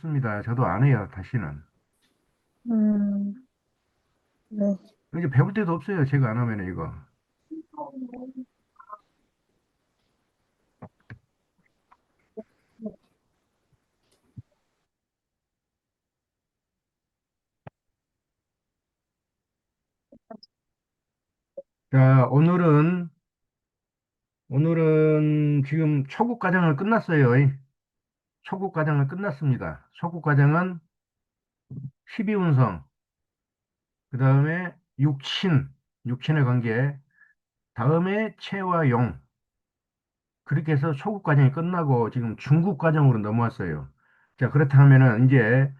없습니다. 저도 안 해요, 다시는. 음, 네. 이제 배울 때도 없어요, 제가 안 하면 이거. 자, 오늘은 지금 초급 과정을 끝났어요. 초급 과정을 끝났습니다. 초급 과정은 12운성, 그 다음에 육친의 관계, 다음에 체와 용. 그렇게 해서 초급 과정이 끝나고 지금 중급 과정으로 넘어왔어요. 자, 그렇다면은 이제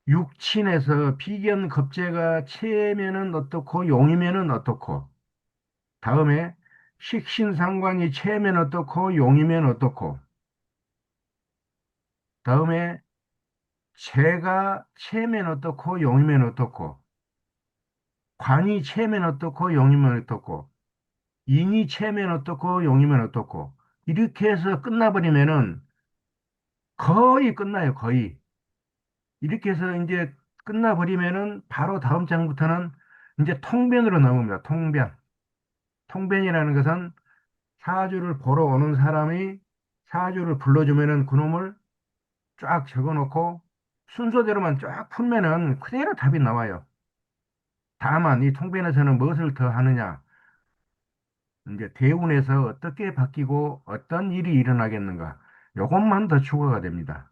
육친에서 비견 겁재가 체면은 어떻고 용이면은 어떻고, 다음에 식신상관이 체면 어떻고 용이면 어떻고, 다음에 재가 체면 어떻고 용이면 어떻고, 관이 체면 어떻고 용이면 어떻고, 인이 체면 어떻고 용이면 어떻고, 이렇게 해서 끝나버리면은 거의 끝나요, 거의. 이렇게 해서 이제 끝나버리면은 바로 다음 장부터는 이제 통변으로 넘어옵니다. 통변. 통변이라는 것은 사주를 보러 오는 사람이 사주를 불러주면은 그놈을 쫙 적어놓고 순서대로만 쫙 풀면은 그대로 답이 나와요. 다만 이 통변에서는 무엇을 더 하느냐? 이제 대운에서 어떻게 바뀌고 어떤 일이 일어나겠는가? 요것만 더 추가가 됩니다.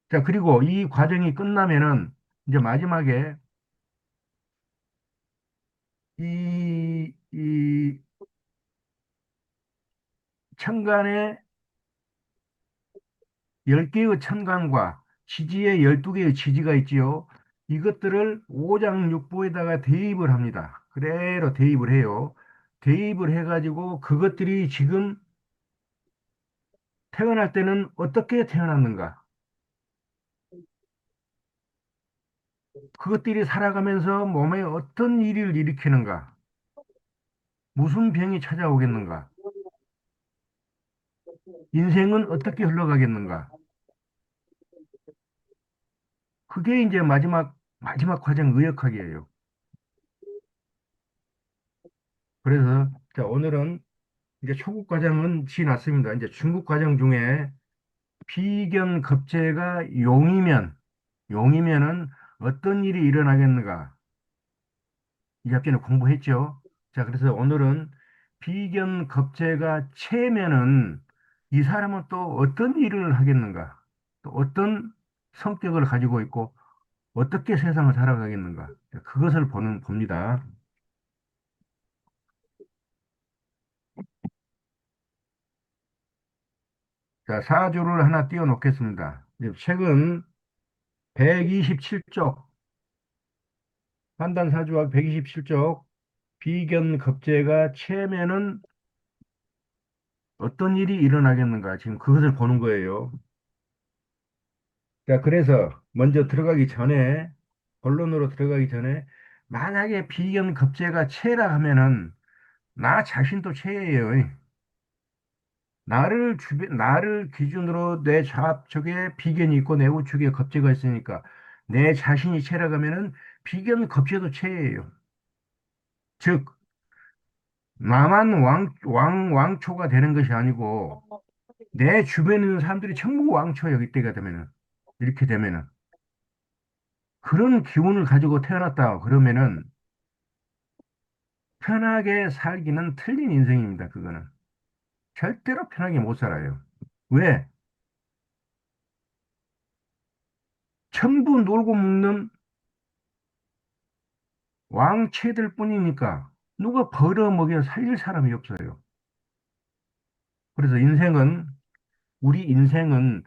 자, 그리고 이 과정이 끝나면은 이제 마지막에 이 천간에 10개의 천간과 지지에 12개의 지지가 있지요. 이것들을 오장육부에다가 대입을 합니다. 그대로 대입을 해요. 대입을 해가지고 그것들이 지금 태어날 때는 어떻게 태어났는가? 그것들이 살아가면서 몸에 어떤 일을 일으키는가? 무슨 병이 찾아오겠는가? 인생은 어떻게 흘러가겠는가? 그게 이제 마지막 과정 의역학이에요. 그래서 자, 오늘은 이제 초급 과정은 지났습니다. 이제 중급 과정 중에 비견 겁재가 용이면은 어떤 일이 일어나겠는가? 이 학기는 공부했죠. 자, 그래서 오늘은 비견 겁재가 체면은 이 사람은 또 어떤 일을 하겠는가? 또 어떤 성격을 가지고 있고 어떻게 세상을 살아가겠는가? 자, 그것을 봅니다. 자, 사주를 하나 띄워 놓겠습니다. 책은 127쪽, 판단사주학 127쪽, 비견 겁재가 체면은 어떤 일이 일어나겠는가? 지금 그것을 보는 거예요. 자, 그래서 먼저 들어가기 전에, 본론으로 들어가기 전에, 만약에 비견 겁재가 체라 하면은, 나 자신도 체예요. 나를 기준으로 내 좌측에 비견이 있고 내 우측에 겁재가 있으니까, 내 자신이 체라 하면은, 비견 겁재도 체예요. 즉, 나만 왕초가 되는 것이 아니고, 내 주변에 있는 사람들이 전부 왕초예요, 이때가 되면은. 이렇게 되면은. 그런 기운을 가지고 태어났다 그러면은 편하게 살기는 틀린 인생입니다, 그거는. 절대로 편하게 못 살아요. 왜? 전부 놀고 먹는 왕체들 뿐이니까 누가 벌어먹여 살릴 사람이 없어요. 그래서 우리 인생은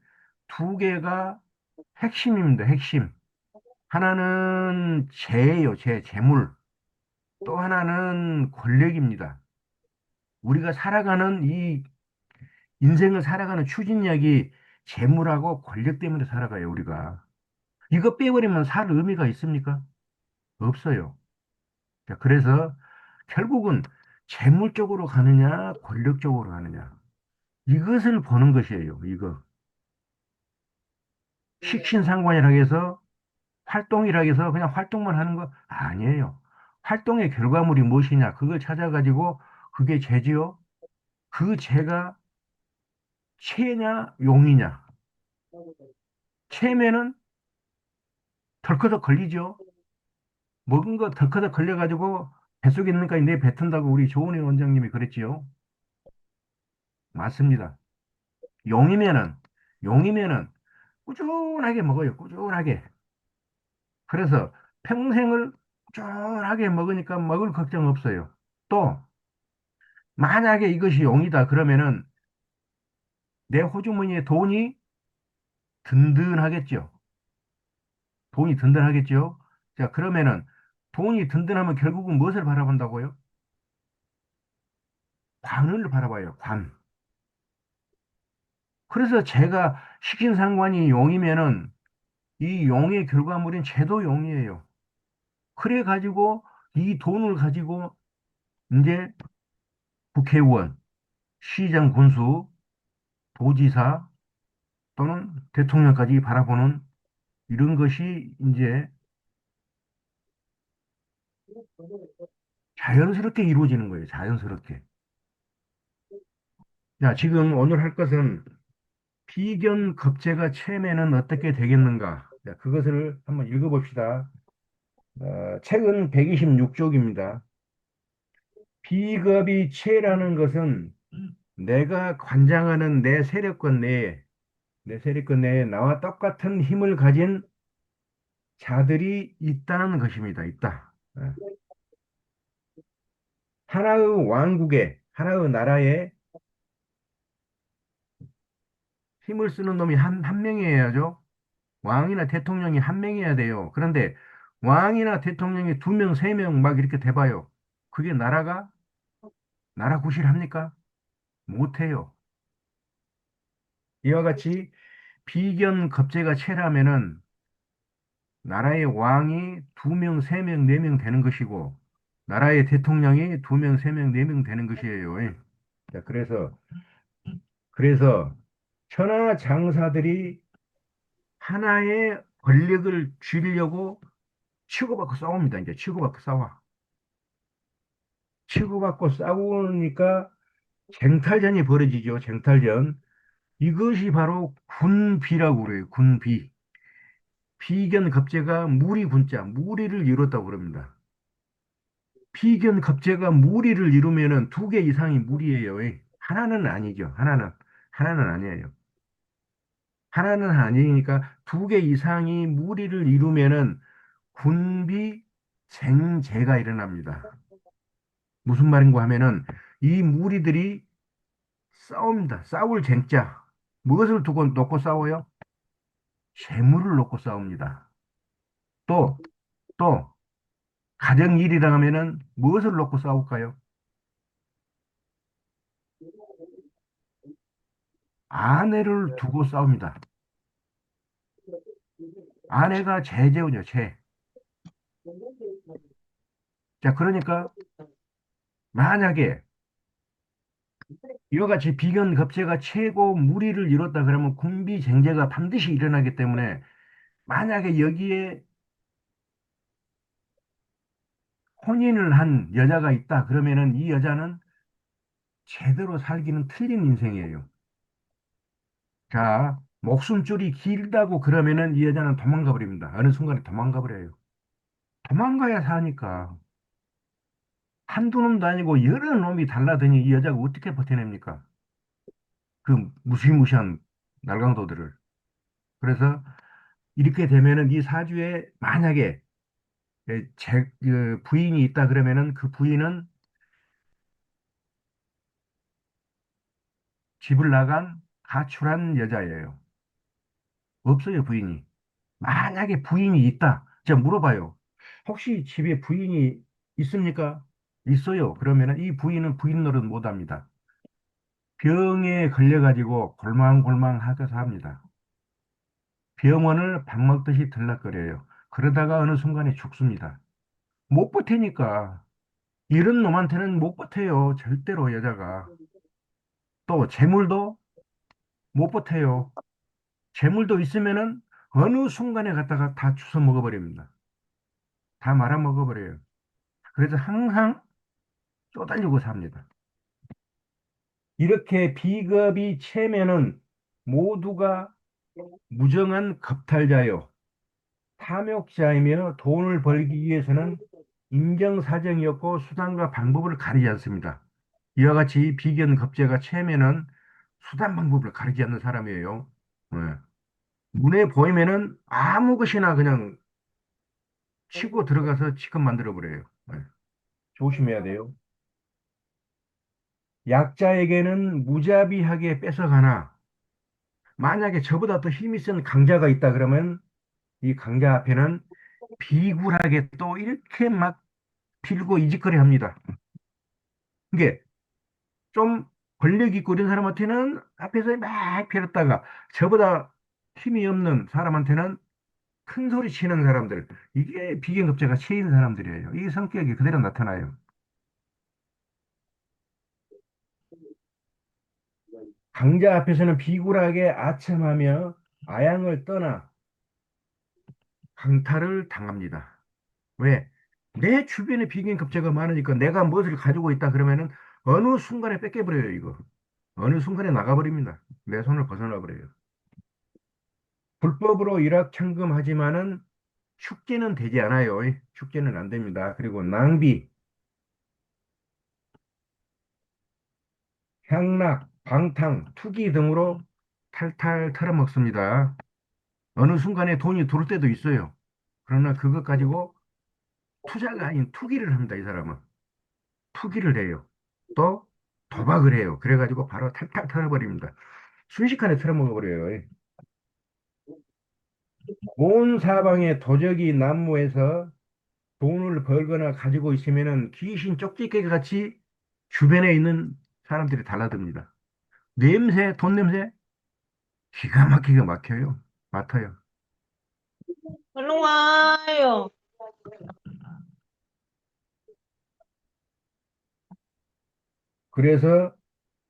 두 개가 핵심입니다, 핵심. 하나는 재예요, 재물. 또 하나는 권력입니다. 우리가 살아가는 이 인생을 살아가는 추진력이 재물하고 권력 때문에 살아가요, 우리가. 이거 빼버리면 살 의미가 있습니까? 없어요. 자, 그래서 결국은 재물 쪽으로 가느냐, 권력 쪽으로 가느냐. 이것을 보는 것이에요. 이거. 식신상관이라고 해서 활동이라고 해서 그냥 활동만 하는 거 아니에요. 활동의 결과물이 무엇이냐? 그걸 찾아가지고 그게 죄지요. 그 죄가 체냐, 용이냐? 체면은 덜커덕 걸리죠. 먹은 거 덜커덕 걸려가지고 뱃속에 있는 거까지 내 뱉은다고 우리 조은희 원장님이 그랬지요. 맞습니다. 용이면은, 용이면은 꾸준하게 먹어요. 꾸준하게. 그래서 평생을 꾸준하게 먹으니까 먹을 걱정 없어요. 또, 만약에 이것이 용이다 그러면은 내 호주머니에 돈이 든든하겠죠. 돈이 든든하겠죠. 자, 그러면은 돈이 든든하면 결국은 무엇을 바라본다고요? 관을 바라봐요. 관. 그래서 제가 식신상관이 용이면은 이 용의 결과물인 제도 용이에요. 그래 가지고 이 돈을 가지고 이제 국회의원, 시장 군수, 도지사 또는 대통령까지 바라보는 이런 것이 이제 자연스럽게 이루어지는 거예요. 자연스럽게. 자, 지금 오늘 할 것은 비견 겁재가 체면은 어떻게 되겠는가? 자, 그것을 한번 읽어봅시다. 책은 126쪽입니다. 비겁이 체라는 것은 내가 관장하는 내 세력권 내에 나와 똑같은 힘을 가진 자들이 있다는 것입니다. 있다. 하나의 왕국에, 하나의 나라에 힘을 쓰는 놈이 한 명이어야죠. 왕이나 대통령이 한 명이어야 돼요. 그런데 왕이나 대통령이 두 명, 세 명 막 이렇게 돼봐요. 그게 나라 구실합니까? 못해요. 이와 같이 비견 겁재가 체라면은 나라의 왕이 두 명, 세 명, 네 명 되는 것이고 나라의 대통령이 두 명, 세 명, 네 명 되는 것이에요. 예. 자, 그래서 천하 장사들이 하나의 권력을 쥐려고 치고받고 싸웁니다. 이제 치고받고 싸워. 치고받고 싸우니까 쟁탈전이 벌어지죠. 쟁탈전. 이것이 바로 군비라고 그래요. 군비. 비견 겁재가 무리를 이뤘다고 그럽니다. 비견 겁재가 무리를 이루면은 두 개 이상이 무리예요. 예. 하나는 아니죠. 하나는 아니에요. 하나는 아니니까 두 개 이상이 무리를 이루면은 군비 쟁제가 일어납니다. 무슨 말인가 하면은 이 무리들이 싸웁니다. 싸울 쟁자. 무엇을 두고 놓고 싸워요? 재물을 놓고 싸웁니다. 또, 또, 가정일이라 하면은 무엇을 놓고 싸울까요? 아내를 두고 싸웁니다. 아내가 제재죠, 제. 자, 그러니까 만약에 이와 같이 비견 겁재가 최고 무리를 이뤘다 그러면 군비쟁제가 반드시 일어나기 때문에 만약에 여기에 혼인을 한 여자가 있다 그러면은 이 여자는 제대로 살기는 틀린 인생이에요. 자, 목숨줄이 길다고 그러면은 이 여자는 도망가 버립니다. 어느 순간에 도망가 버려요. 도망가야 사니까. 한두 놈도 아니고 여러 놈이 달라드니 이 여자가 어떻게 버텨냅니까? 그 무시무시한 날강도들을. 그래서 이렇게 되면은 이 사주에 만약에 그 부인이 있다 그러면은 그 부인은 집을 나간 가출한 여자예요. 없어요, 부인이. 만약에 부인이 있다. 제가 물어봐요. 혹시 집에 부인이 있습니까? 있어요. 그러면은 이 부인은 부인 노릇 못 합니다. 병에 걸려가지고 골망골망 하면서 합니다. 병원을 밥 먹듯이 들락거려요. 그러다가 어느 순간에 죽습니다. 못 버티니까. 이런 놈한테는 못 버텨요. 절대로 여자가. 또 재물도 못 버텨요. 재물도 있으면은 어느 순간에 갖다가 다 주워 먹어버립니다. 다 말아먹어버려요. 그래서 항상 쪼달리고 삽니다. 이렇게 비겁이 채면은 모두가 무정한 겁탈자요. 탐욕자이며 돈을 벌기 위해서는 인정사정이 없고 수단과 방법을 가리지 않습니다. 이와 같이 비견 겁재가 채면은 수단 방법을 가리지 않는 사람이에요. 예. 눈에 보이면은 아무 것이나 그냥 치고 들어가서 지금 만들어 버려요. 예. 조심해야 돼요. 약자에게는 무자비하게 뺏어가나 만약에 저보다 더 힘이 센 강자가 있다 그러면 이 강자 앞에는 비굴하게 또 이렇게 막 빌고 이직거리 합니다. 이게 좀 권력 있고 이런 사람한테는 앞에서 막 빌었다가 저보다 힘이 없는 사람한테는 큰 소리 치는 사람들, 이게 비경급자가 치이는 사람들이에요. 이 성격이 그대로 나타나요. 강자 앞에서는 비굴하게 아첨하며 아양을 떠나 강탈을 당합니다. 왜? 내 주변에 비경급자가 많으니까 내가 무엇을 가지고 있다 그러면은 어느 순간에 뺏겨버려요, 이거. 어느 순간에 나가버립니다. 내 손을 벗어나 버려요. 불법으로 일확천금하지만은 축제는 되지 않아요. 축제는 안 됩니다. 그리고 낭비, 향락, 방탕, 투기 등으로 탈탈 털어먹습니다. 어느 순간에 돈이 들을 때도 있어요. 그러나 그것 가지고 투자가 아닌 투기를 합니다. 이 사람은. 투기를 해요. 또 도박을 해요. 그래가지고 바로 탈탈 털어버립니다. 순식간에 털어먹어버려요. 온 사방에 도적이 난무해서 돈을 벌거나 가지고 있으면은 귀신 쪽집게 같이 주변에 있는 사람들이 달라듭니다. 냄새, 돈 냄새 기가 막히게 막혀요. 맡아요. 얼른 와요. 그래서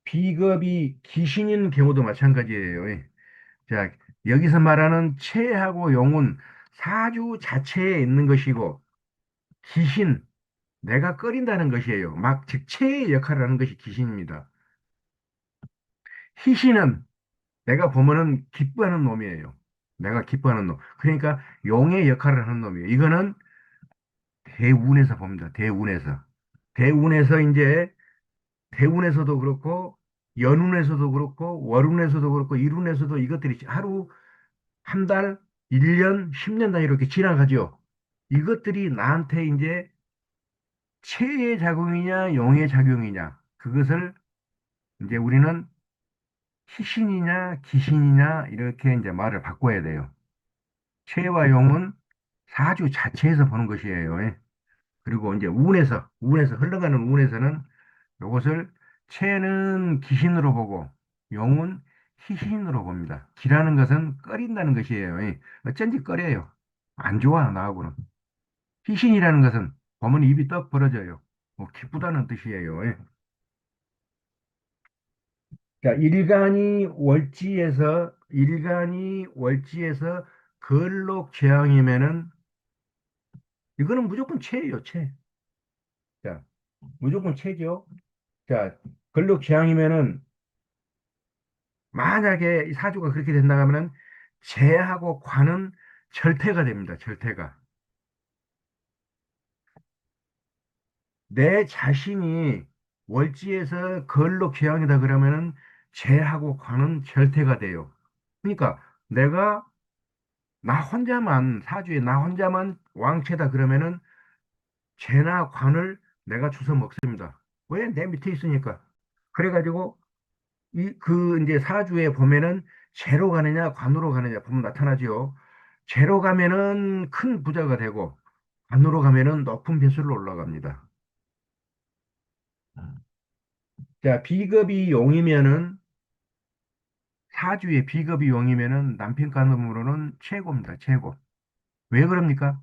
비겁이 귀신인 경우도 마찬가지예요. 자, 여기서 말하는 체하고 용은 사주 자체에 있는 것이고 귀신, 내가 꺼린다는 것이에요. 막 즉 체의 역할을 하는 것이 귀신입니다. 희신은 내가 보면은 기뻐하는 놈이에요. 내가 기뻐하는 놈. 그러니까 용의 역할을 하는 놈이에요. 이거는 대운에서 봅니다. 대운에서. 대운에서 이제 대운에서도 그렇고 연운에서도 그렇고 월운에서도 그렇고 일운에서도 이것들이 하루, 한 달, 1년, 10년 단위로 이렇게 지나가죠. 이것들이 나한테 이제 체의 작용이냐 용의 작용이냐 그것을 이제 우리는 희신이냐 기신이냐 이렇게 이제 말을 바꿔야 돼요. 체와 용은 사주 자체에서 보는 것이에요. 그리고 이제 운에서 흘러가는 운에서는 이것을 체는 기신으로 보고 용은 희신으로 봅니다. 기라는 것은 꺼린다는 것이에요. 어쩐지 꺼려요. 안 좋아, 나하고는. 희신이라는 것은 보면 입이 떡 벌어져요. 뭐 기쁘다는 뜻이에요. 자, 일간이 월지에서 걸록재앙이면은 이거는 무조건 체예요, 체. 자, 무조건 체죠. 자, 걸록재앙이면은 만약에 이 사주가 그렇게 된다 하면은 재하고 관은 절퇴가 됩니다. 절퇴가. 내 자신이 월지에서 걸록 재앙이다 그러면은 재하고 관은 절퇴가 돼요. 그러니까 내가 나 혼자만 사주에 나 혼자만 왕체다 그러면은 재나 관을 내가 주워 먹습니다. 왜? 내 밑에 있으니까. 그래가지고 이제 사주에 보면은 재로 가느냐 관으로 가느냐 보면 나타나죠. 재로 가면은 큰 부자가 되고 관으로 가면은 높은 벼슬로 올라갑니다. 자, 비겁이 용이면은 사주에 비겁이 용이면은 남편간음으로는 최고입니다. 최고. 왜 그럽니까?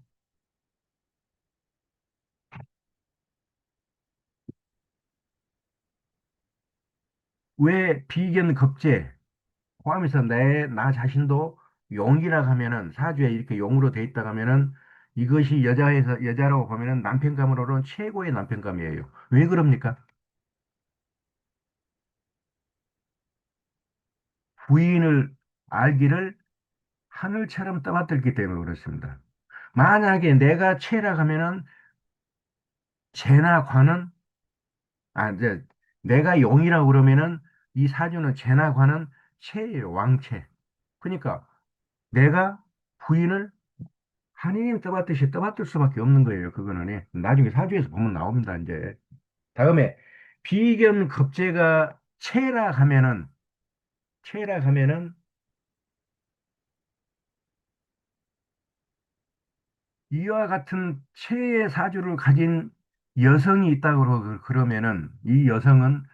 왜 비견 겁제 포함해서 나 자신도 용이라 하면은 사주에 이렇게 용으로 돼 있다 하면은 이것이 여자라고 보면은 남편감으로는 최고의 남편감이에요. 왜 그럽니까? 부인을 알기를 하늘처럼 떠받들기 때문에 그렇습니다. 만약에 내가 채라 하면은 재나 관은 이제 내가 용이라고 그러면은 이 사주는 재나 관은 채예요. 왕채. 그러니까 내가 부인을 한이님 떠받듯이 떠받들 수밖에 없는 거예요. 그거는 나중에 사주에서 보면 나옵니다. 이제 다음에 비견 겁재가 채라 하면은 이와 같은 채의 사주를 가진 여성이 있다고 그러면은 이 여성은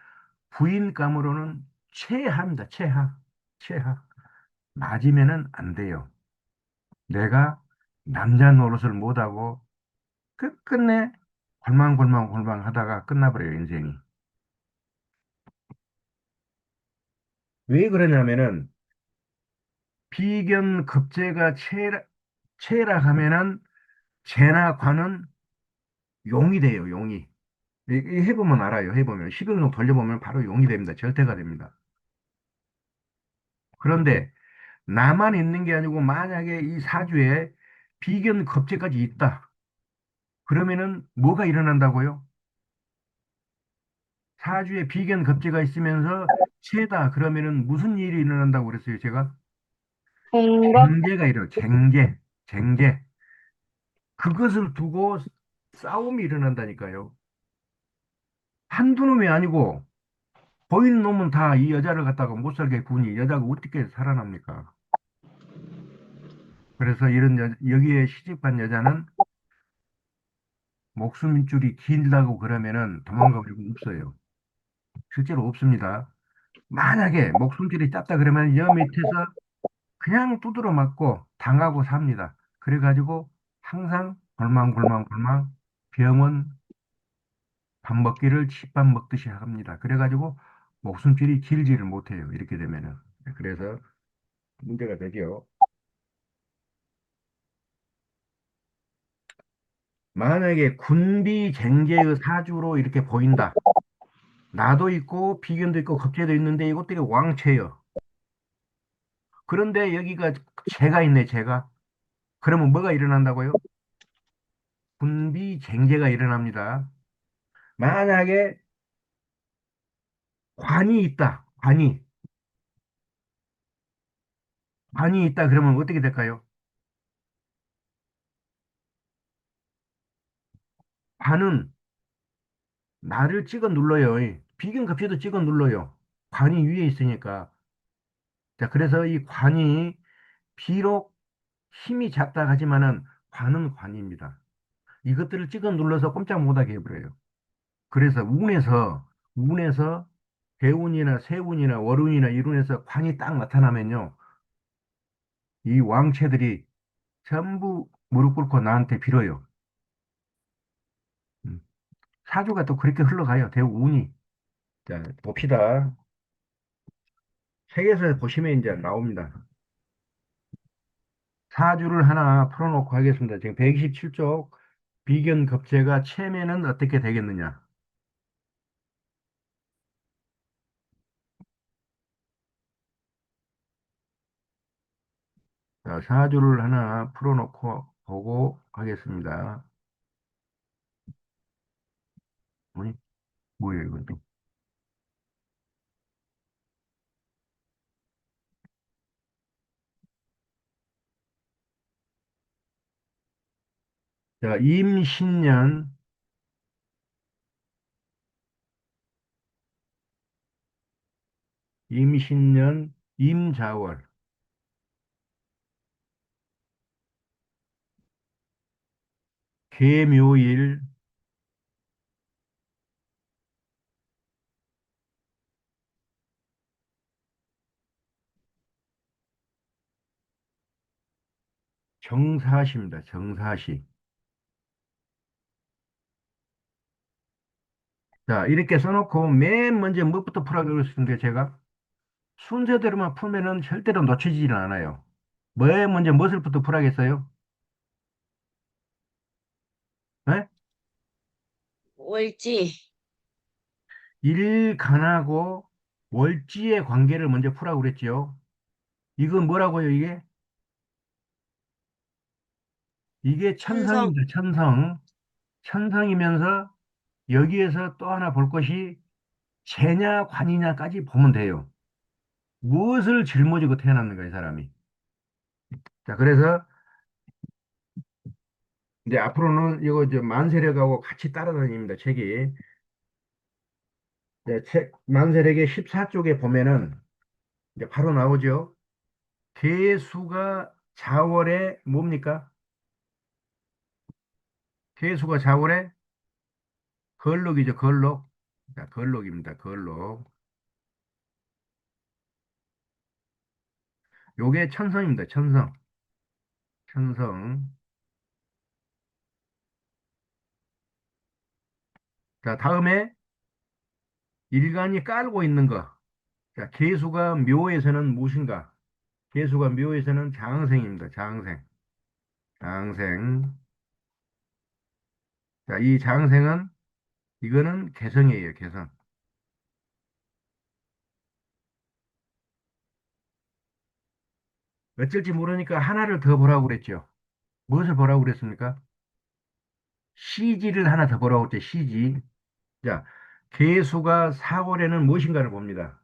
부인감으로는 최하입니다. 최하. 맞으면은 안 돼요. 내가 남자 노릇을 못하고 끝끝내 골망골망 하다가 끝나버려요, 인생이. 왜 그러냐면은 비견 급제가 체라 하면은 재나 관은 용이 돼요, 용이. 이 해보면 알아요, 해보면. 11종 돌려보면 바로 용이 됩니다. 절대가 됩니다. 그런데 나만 있는 게 아니고 만약에 이 사주에 비견 급제까지 있다. 그러면은 뭐가 일어난다고요? 사주에 비견 급제가 있으면서 체다. 그러면은 무슨 일이 일어난다고 그랬어요, 제가? 공급, 쟁제. 그것을 두고 싸움이 일어난다니까요. 한두 놈이 아니고 보이는 놈은 다 이 여자를 갖다가 못 살게 구니 여자가 어떻게 살아납니까? 그래서 여기에 시집간 여자는 목숨줄이 길다고 그러면은 도망가고 없어요. 실제로 없습니다. 만약에 목숨줄이 짧다 그러면 여 밑에서 그냥 두드러 맞고 당하고 삽니다. 그래가지고 항상 골망골망 병원 밥 먹기를 집밥 먹듯이 합니다. 그래가지고 목숨줄이 길지를 못해요. 이렇게 되면은. 그래서 문제가 되죠. 만약에 군비쟁제의 사주로 이렇게 보인다. 나도 있고 비견도 있고 겁재도 있는데 이것들이 왕체요. 그런데 여기가 재가 있네, 재가. 그러면 뭐가 일어난다고요? 군비쟁제가 일어납니다. 만약에 관이 있다. 관이 있다 그러면 어떻게 될까요? 관은 나를 찍어 눌러요. 비견 급제도 찍어 눌러요. 관이 위에 있으니까. 자, 그래서 이 관이 비록 힘이 작다 하지만은 관은 관입니다. 이것들을 찍어 눌러서 꼼짝 못하게 해버려요. 그래서 운에서 대운이나 세운이나 월운이나 일운에서 관이 딱 나타나면요. 이 왕체들이 전부 무릎 꿇고 나한테 빌어요. 음. 사주가 또 그렇게 흘러가요. 대운이. 자, 봅시다. 책에서 보시면 이제 나옵니다. 사주를 하나 풀어놓고 하겠습니다. 지금 127쪽 비견 겁재가 체면은 어떻게 되겠느냐. 자, 사주를 하나 풀어놓고 보고 하겠습니다. 어이? 뭐예요, 이건 또. 자, 임신년, 임자월, 계묘일, 정사시입니다. 정사시. 자, 이렇게 써놓고 맨 먼저 뭐부터 풀라고 그랬습니까, 제가? 순서대로만 풀면은 절대로 놓치지는 않아요. 뭐에 먼저 무엇을부터 풀하겠어요? 네? 월지, 일간하고 월지의 관계를 먼저 풀라고 그랬지요. 이건 뭐라고요, 이게? 이게 천성, 천성입니다, 천성. 천성이면서 여기에서 또 하나 볼 것이 재냐, 관이냐까지 보면 돼요. 무엇을 짊어지고 태어났는가, 이 사람이. 자, 그래서 이제 앞으로는 이거 저 만세력하고 같이 따라다닙니다, 책이. 네, 만세력의 14쪽에 보면은 이제 바로 나오죠. 개수가 자월에 뭡니까? 개수가 자월에 걸록이죠, 걸록. 자, 걸록입니다, 걸록. 요게 천성입니다, 천성. 천성. 자, 다음에 일간이 깔고 있는 거. 자, 개수가 묘에서는 무엇인가? 개수가 묘에서는 장생입니다, 장생. 장생. 자, 이 장생은 이거는 개성이에요, 개성. 어쩔지 모르니까 하나를 더 보라고 그랬죠. 무엇을 보라고 그랬습니까? CG를 하나 더 보라고 했죠, CG. 자, 개수가 4월에는 무엇인가를 봅니다.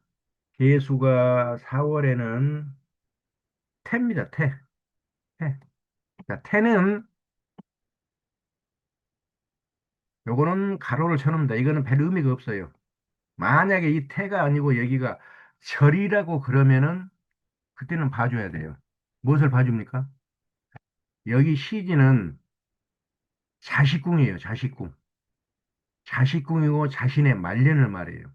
개수가 4월에는 태입니다, 태. 태. 자, 태는 요거는 가로를 쳐놓습니다. 이거는 별 의미가 없어요. 만약에 이 태가 아니고 여기가 절이라고 그러면은 그때는 봐줘야 돼요. 무엇을 봐줍니까? 여기 시지는 자식궁이에요, 자식궁. 자식궁이고 자신의 말년을 말해요.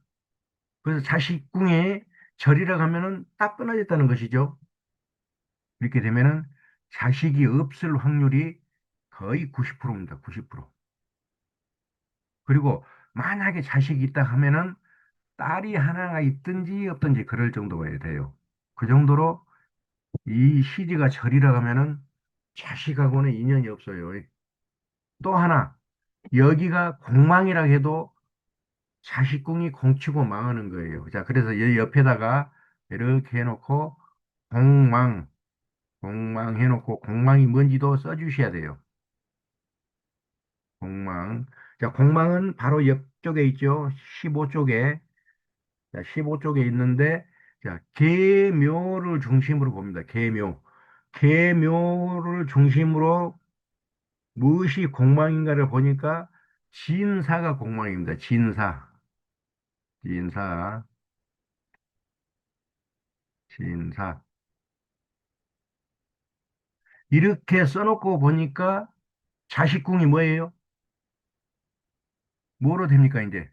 그래서 자식궁에 절이라고 하면은 딱 끊어졌다는 것이죠. 이렇게 되면은 자식이 없을 확률이 거의 90%입니다. 90%. 그리고 만약에 자식이 있다 하면은 딸이 하나가 있든지 없든지 그럴 정도가 돼요. 그 정도로 이 시지가 절이라고 하면은 자식하고는 인연이 없어요. 또 하나, 여기가 공망이라 해도 자식궁이 공치고 망하는 거예요. 자, 그래서 이 옆에다가 이렇게 해놓고 공망, 공망 해놓고 공망이 뭔지도 써주셔야 돼요. 공망. 자, 공망은 바로 옆쪽에 있죠. 15쪽에. 자, 15쪽에 있는데, 자, 계묘를 중심으로 봅니다. 계묘. 계묘를 중심으로 무엇이 공망인가를 보니까 진사가 공망입니다. 진사. 진사. 진사. 이렇게 써놓고 보니까 자식궁이 뭐예요? 뭐로 됩니까, 이제?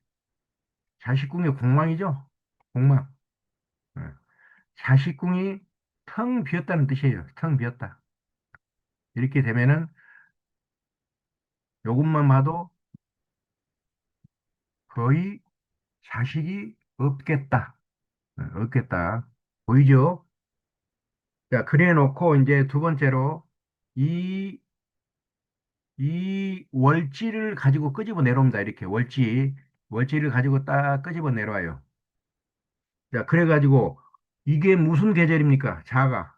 자식궁이 공망이죠? 공망. 예. 자식궁이 텅 비었다는 뜻이에요. 텅 비었다. 이렇게 되면은 요것만 봐도 거의 자식이 없겠다. 없겠다. 보이죠? 자, 그래 놓고 이제 두 번째로 이, 이 월지를 가지고 끄집어 내려옵니다. 이렇게 월지. 월지를 가지고 딱 끄집어 내려와요. 자, 그래가지고 이게 무슨 계절입니까? 자가.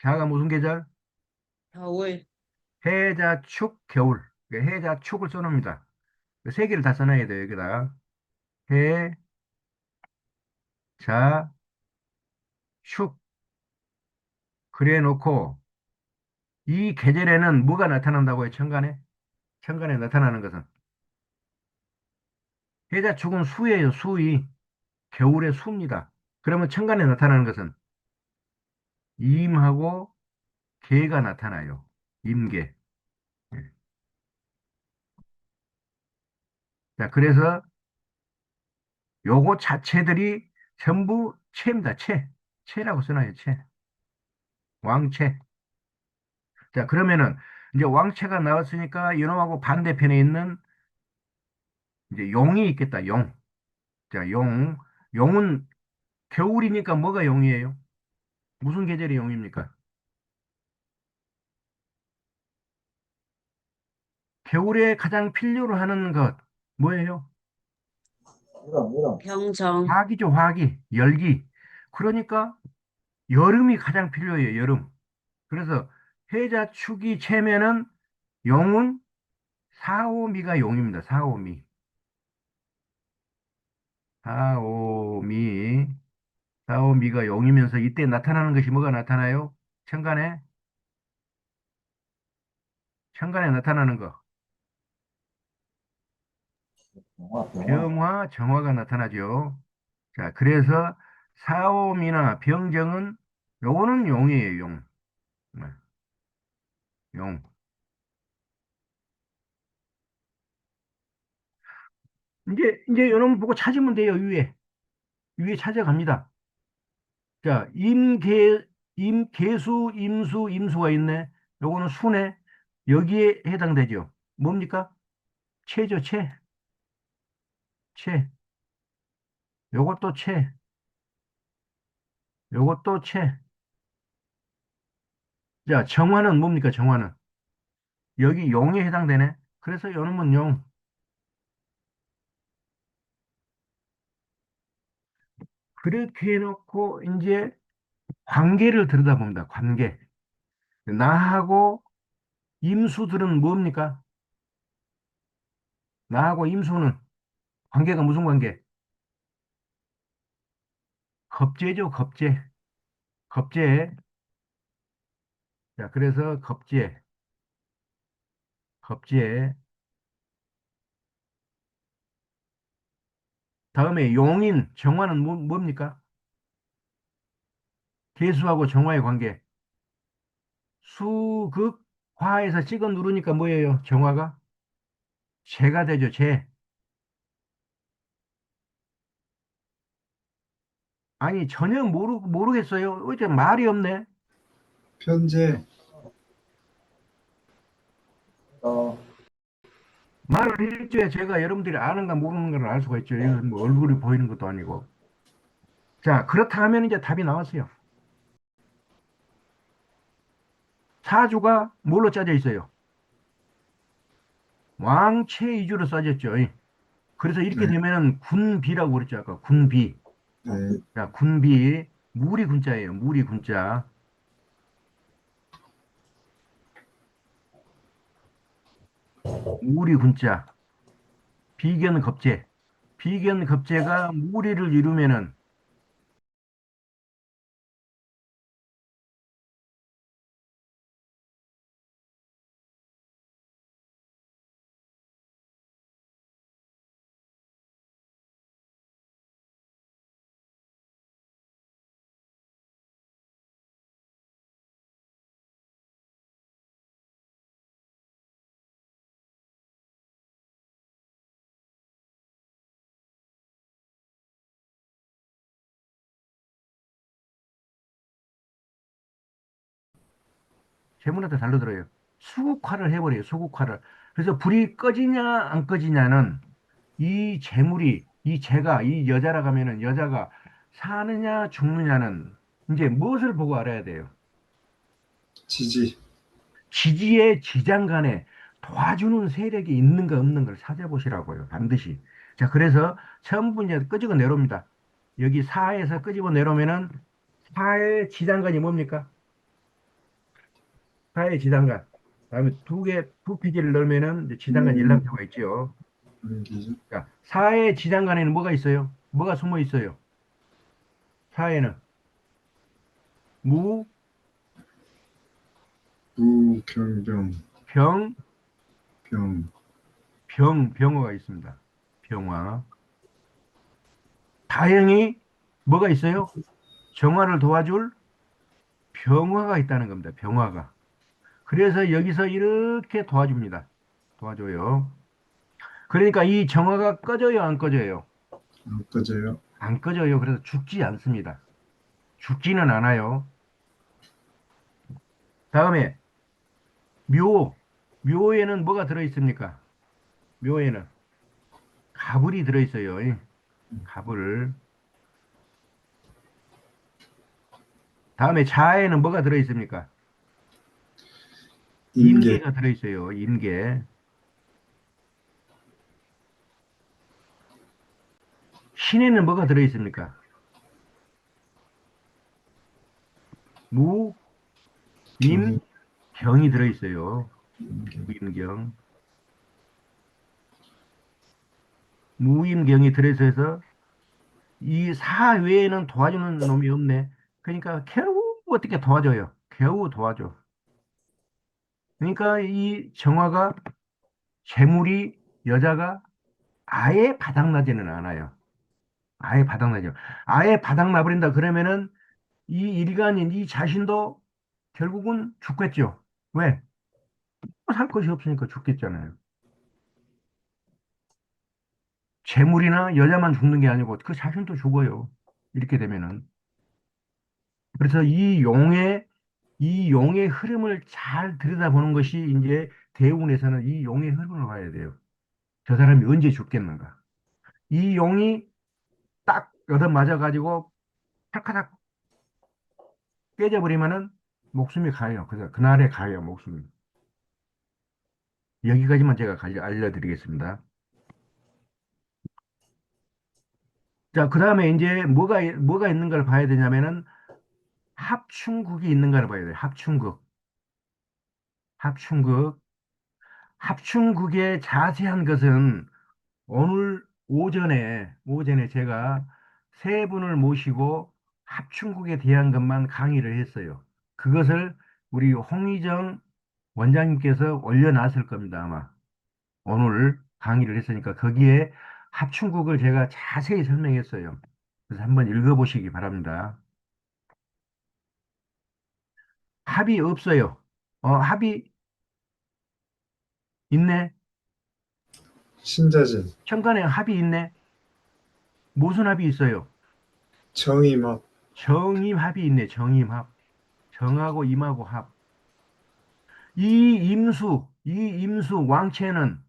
자가 무슨 계절? 겨울, 해자, 축, 겨울. 해자, 축을 써놓습니다. 세 개를 다 써놔야 돼요, 여기다. 해, 자, 축. 그래 놓고 이 계절에는 뭐가 나타난다고요, 천간에? 천간에 나타나는 것은. 해자, 축은 수예요, 수이. 겨울의 수입니다. 그러면 천간에 나타나는 것은 임하고 개가 나타나요. 임계. 예. 자, 그래서 요거 자체들이 전부 체입니다. 체. 체라고 써놔요. 체. 왕체. 자, 그러면은 이제 왕체가 나왔으니까 이놈하고 반대편에 있는 이제 용이 있겠다, 용. 자, 용. 용은 겨울이니까 뭐가 용이에요? 무슨 계절이 용입니까? 겨울에 가장 필요로 하는 것, 뭐예요? 병정, 화기죠, 화기. 열기. 그러니까 여름이 가장 필요해요, 여름. 그래서 해자, 축이, 채면은 용은 사오미가 용입니다, 사오미. 사오미. 사오미가 용이면서 이때 나타나는 것이 뭐가 나타나요? 천간에? 천간에 나타나는 거. 병화, 정화가 나타나죠. 자, 그래서 사오미나 병정은 요거는 용이에요, 용. 네, 용. 이제 여러분 보고 찾으면 돼요, 위에. 위에 찾아갑니다. 자, 임계수, 임수, 임수가 있네. 요거는 수네. 여기에 해당되죠. 뭡니까? 채죠, 채. 채. 요것도 채. 요것도 채. 자, 정화는 뭡니까, 정화는? 여기 용에 해당되네. 그래서 요놈은 용. 그렇게 해놓고, 이제 관계를 들여다봅니다, 관계. 나하고 임수들은 뭡니까? 나하고 임수는 관계가 무슨 관계? 겁재죠, 겁재. 겁재. 자, 그래서 겁재. 겁재. 다음에 용인, 정화는 뭡니까? 개수하고 정화의 관계. 수극, 화에서 찍어 누르니까 뭐예요? 정화가? 재가 되죠, 재. 아니, 전혀 모르겠어요. 어째 말이 없네. 편제, 말을 해줘야 제가 여러분들이 아는가 모르는 걸 알 수가 있죠. 이건 뭐 얼굴이 보이는 것도 아니고. 자, 그렇다 하면 이제 답이 나왔어요. 사주가 뭘로 짜져 있어요? 왕체 위주로 짜졌죠. 그래서 이렇게 네, 되면은 군비라고 그랬죠. 아까 군비. 네, 자, 군비. 무리 군자예요. 무리 군자. 무리 군자. 비견 겁재. 비견 겁재가 무리를 이루면은 재물한테 달려들어요. 수국화를 해버려요. 수국화를. 그래서 불이 꺼지냐 안 꺼지냐는 이 재물이 이 재가 이 여자라 가면은 여자가 사느냐 죽느냐는 이제 무엇을 보고 알아야 돼요? 지지, 지지의 지장간에 도와주는 세력이 있는가 없는 걸 찾아보시라고요. 반드시. 자, 그래서 전부 이제 끄집어 내려옵니다. 여기 사에서 끄집어 내려오면은 사의 지장간이 뭡니까? 사의 지장간. 다음에 두 페이지를 넣으면은 이제 지장간 일람표가 있죠. 기준, 자, 사의 지장간에는 뭐가 있어요? 뭐가 숨어 있어요? 사에는 무, 무경병, 병, 병, 병어가 있습니다. 병화. 다행히 뭐가 있어요? 정화를 도와줄 병화가 있다는 겁니다. 병화가. 그래서 여기서 이렇게 도와줍니다. 도와줘요. 그러니까 이 정화가 꺼져요, 안 꺼져요? 안 꺼져요. 안 꺼져요. 그래서 죽지 않습니다. 죽지는 않아요. 다음에 묘. 묘에는 뭐가 들어있습니까? 묘에는 가불이 들어있어요. 가불. 다음에 자에는 뭐가 들어있습니까? 임계, 임계가 들어있어요. 임계. 신에는 뭐가 들어있습니까? 무, 임, 경, 경이 들어있어요. 임계, 무임경. 무임경이 들어있어서 이 사 외에는 도와주는 놈이 없네. 그러니까 겨우 어떻게 도와줘요. 겨우 도와줘. 그러니까 이 정화가 재물이 여자가 아예 바닥나지는 않아요. 아예 바닥나죠. 아예 바닥나버린다 그러면은 이 일간인 이 자신도 결국은 죽겠죠. 왜? 살 것이 없으니까 죽겠잖아요. 재물이나 여자만 죽는 게 아니고 그 자신도 죽어요. 이렇게 되면은. 그래서 이 용의 흐름을 잘 들여다보는 것이 이제 대운에서는 이 용의 흐름을 봐야 돼요. 저 사람이 언제 죽겠는가. 이 용이 딱 얻어맞아가지고 탁탁 깨져버리면은 목숨이 가요. 그래서 그날에 가요, 목숨이. 여기까지만 제가 알려드리겠습니다. 자, 그 다음에 이제 뭐가 있는 걸 봐야 되냐면은 합충국이 있는 걸 봐야 돼요. 합충국. 합충국. 합충국의 자세한 것은 오늘 오전에 제가 세 분을 모시고 합충국에 대한 것만 강의를 했어요. 그것을 우리 홍희정 원장님께서 올려놨을 겁니다, 아마. 오늘 강의를 했으니까 거기에 합충국을 제가 자세히 설명했어요. 그래서 한번 읽어보시기 바랍니다. 합이 없어요. 합이 있네. 신자진, 천간에 합이 있네. 무슨 합이 있어요? 정임합, 정임합이 있네. 정임합. 정하고 임하고 합. 이 임수 왕체는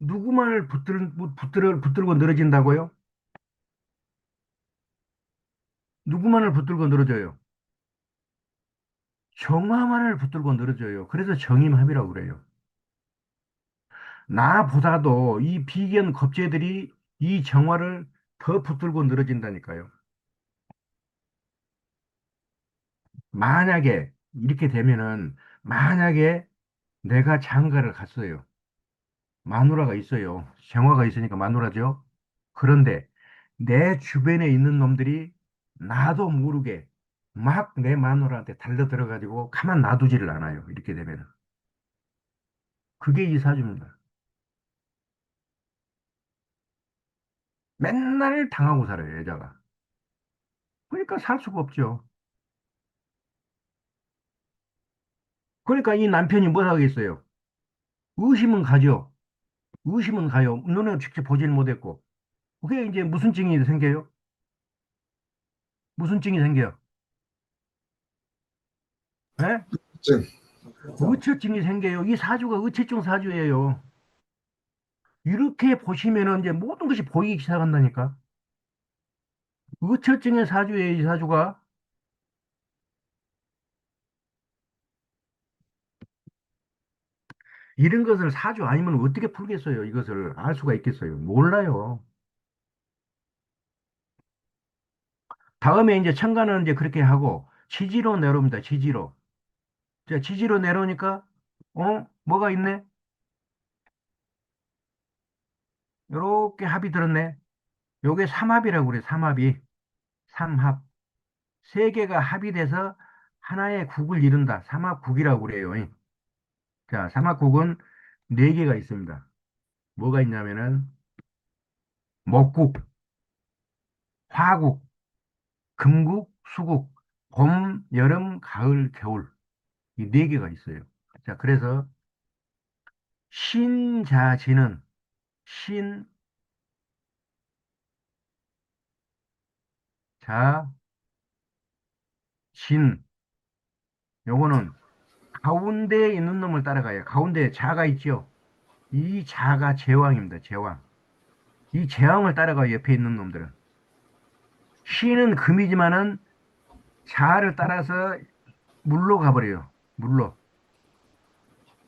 누구만을 붙들고 늘어진다고요? 누구만을 붙들고 늘어져요? 정화만을 붙들고 늘어져요. 그래서 정임합이라고 그래요. 나보다도 이 비견 겁재들이 이 정화를 더 붙들고 늘어진다니까요. 만약에 이렇게 되면은 만약에 내가 장가를 갔어요. 마누라가 있어요. 정화가 있으니까 마누라죠. 그런데 내 주변에 있는 놈들이 나도 모르게 막 내 마누라한테 달려들어가지고 가만 놔두지를 않아요. 이렇게 되면은. 그게 이 사주입니다. 맨날 당하고 살아요, 여자가. 그러니까 살 수가 없죠. 그러니까 이 남편이 뭘 하겠어요? 의심은 가죠. 의심은 가요. 눈에 직접 보지는 못했고. 그게 이제 무슨 증이 생겨요? 무슨 증이 생겨요? 예? 증, 의처증이 생겨요. 이 사주가 의처증 사주예요. 이렇게 보시면은 이제 모든 것이 보이기 시작한다니까. 의처증의 사주예요, 이 사주가. 이런 것을 사주 아니면 어떻게 풀겠어요? 이것을 알 수가 있겠어요? 몰라요. 다음에 이제 천간은 이제 그렇게 하고 지지로 내려옵니다. 지지로. 자, 지지로 내려오니까 뭐가 있네? 요렇게 합이 들었네. 요게 삼합이라고 그래. 삼합이. 삼합. 세 개가 합이 돼서 하나의 국을 이룬다. 삼합국이라고 그래요. 자, 삼합국은 네 개가 있습니다. 뭐가 있냐면은 목국, 화국, 금국, 수국, 봄, 여름, 가을, 겨울. 이 네 개가 있어요. 자, 그래서 신자지는 신자진 요거는 가운데에 있는 놈을 따라가요. 가운데에 자가 있죠. 이 자가 제왕입니다. 제왕. 이 재앙을 따라가 옆에 있는 놈들은. 신은 금이지만은 자를 따라서 물로 가버려요. 물로.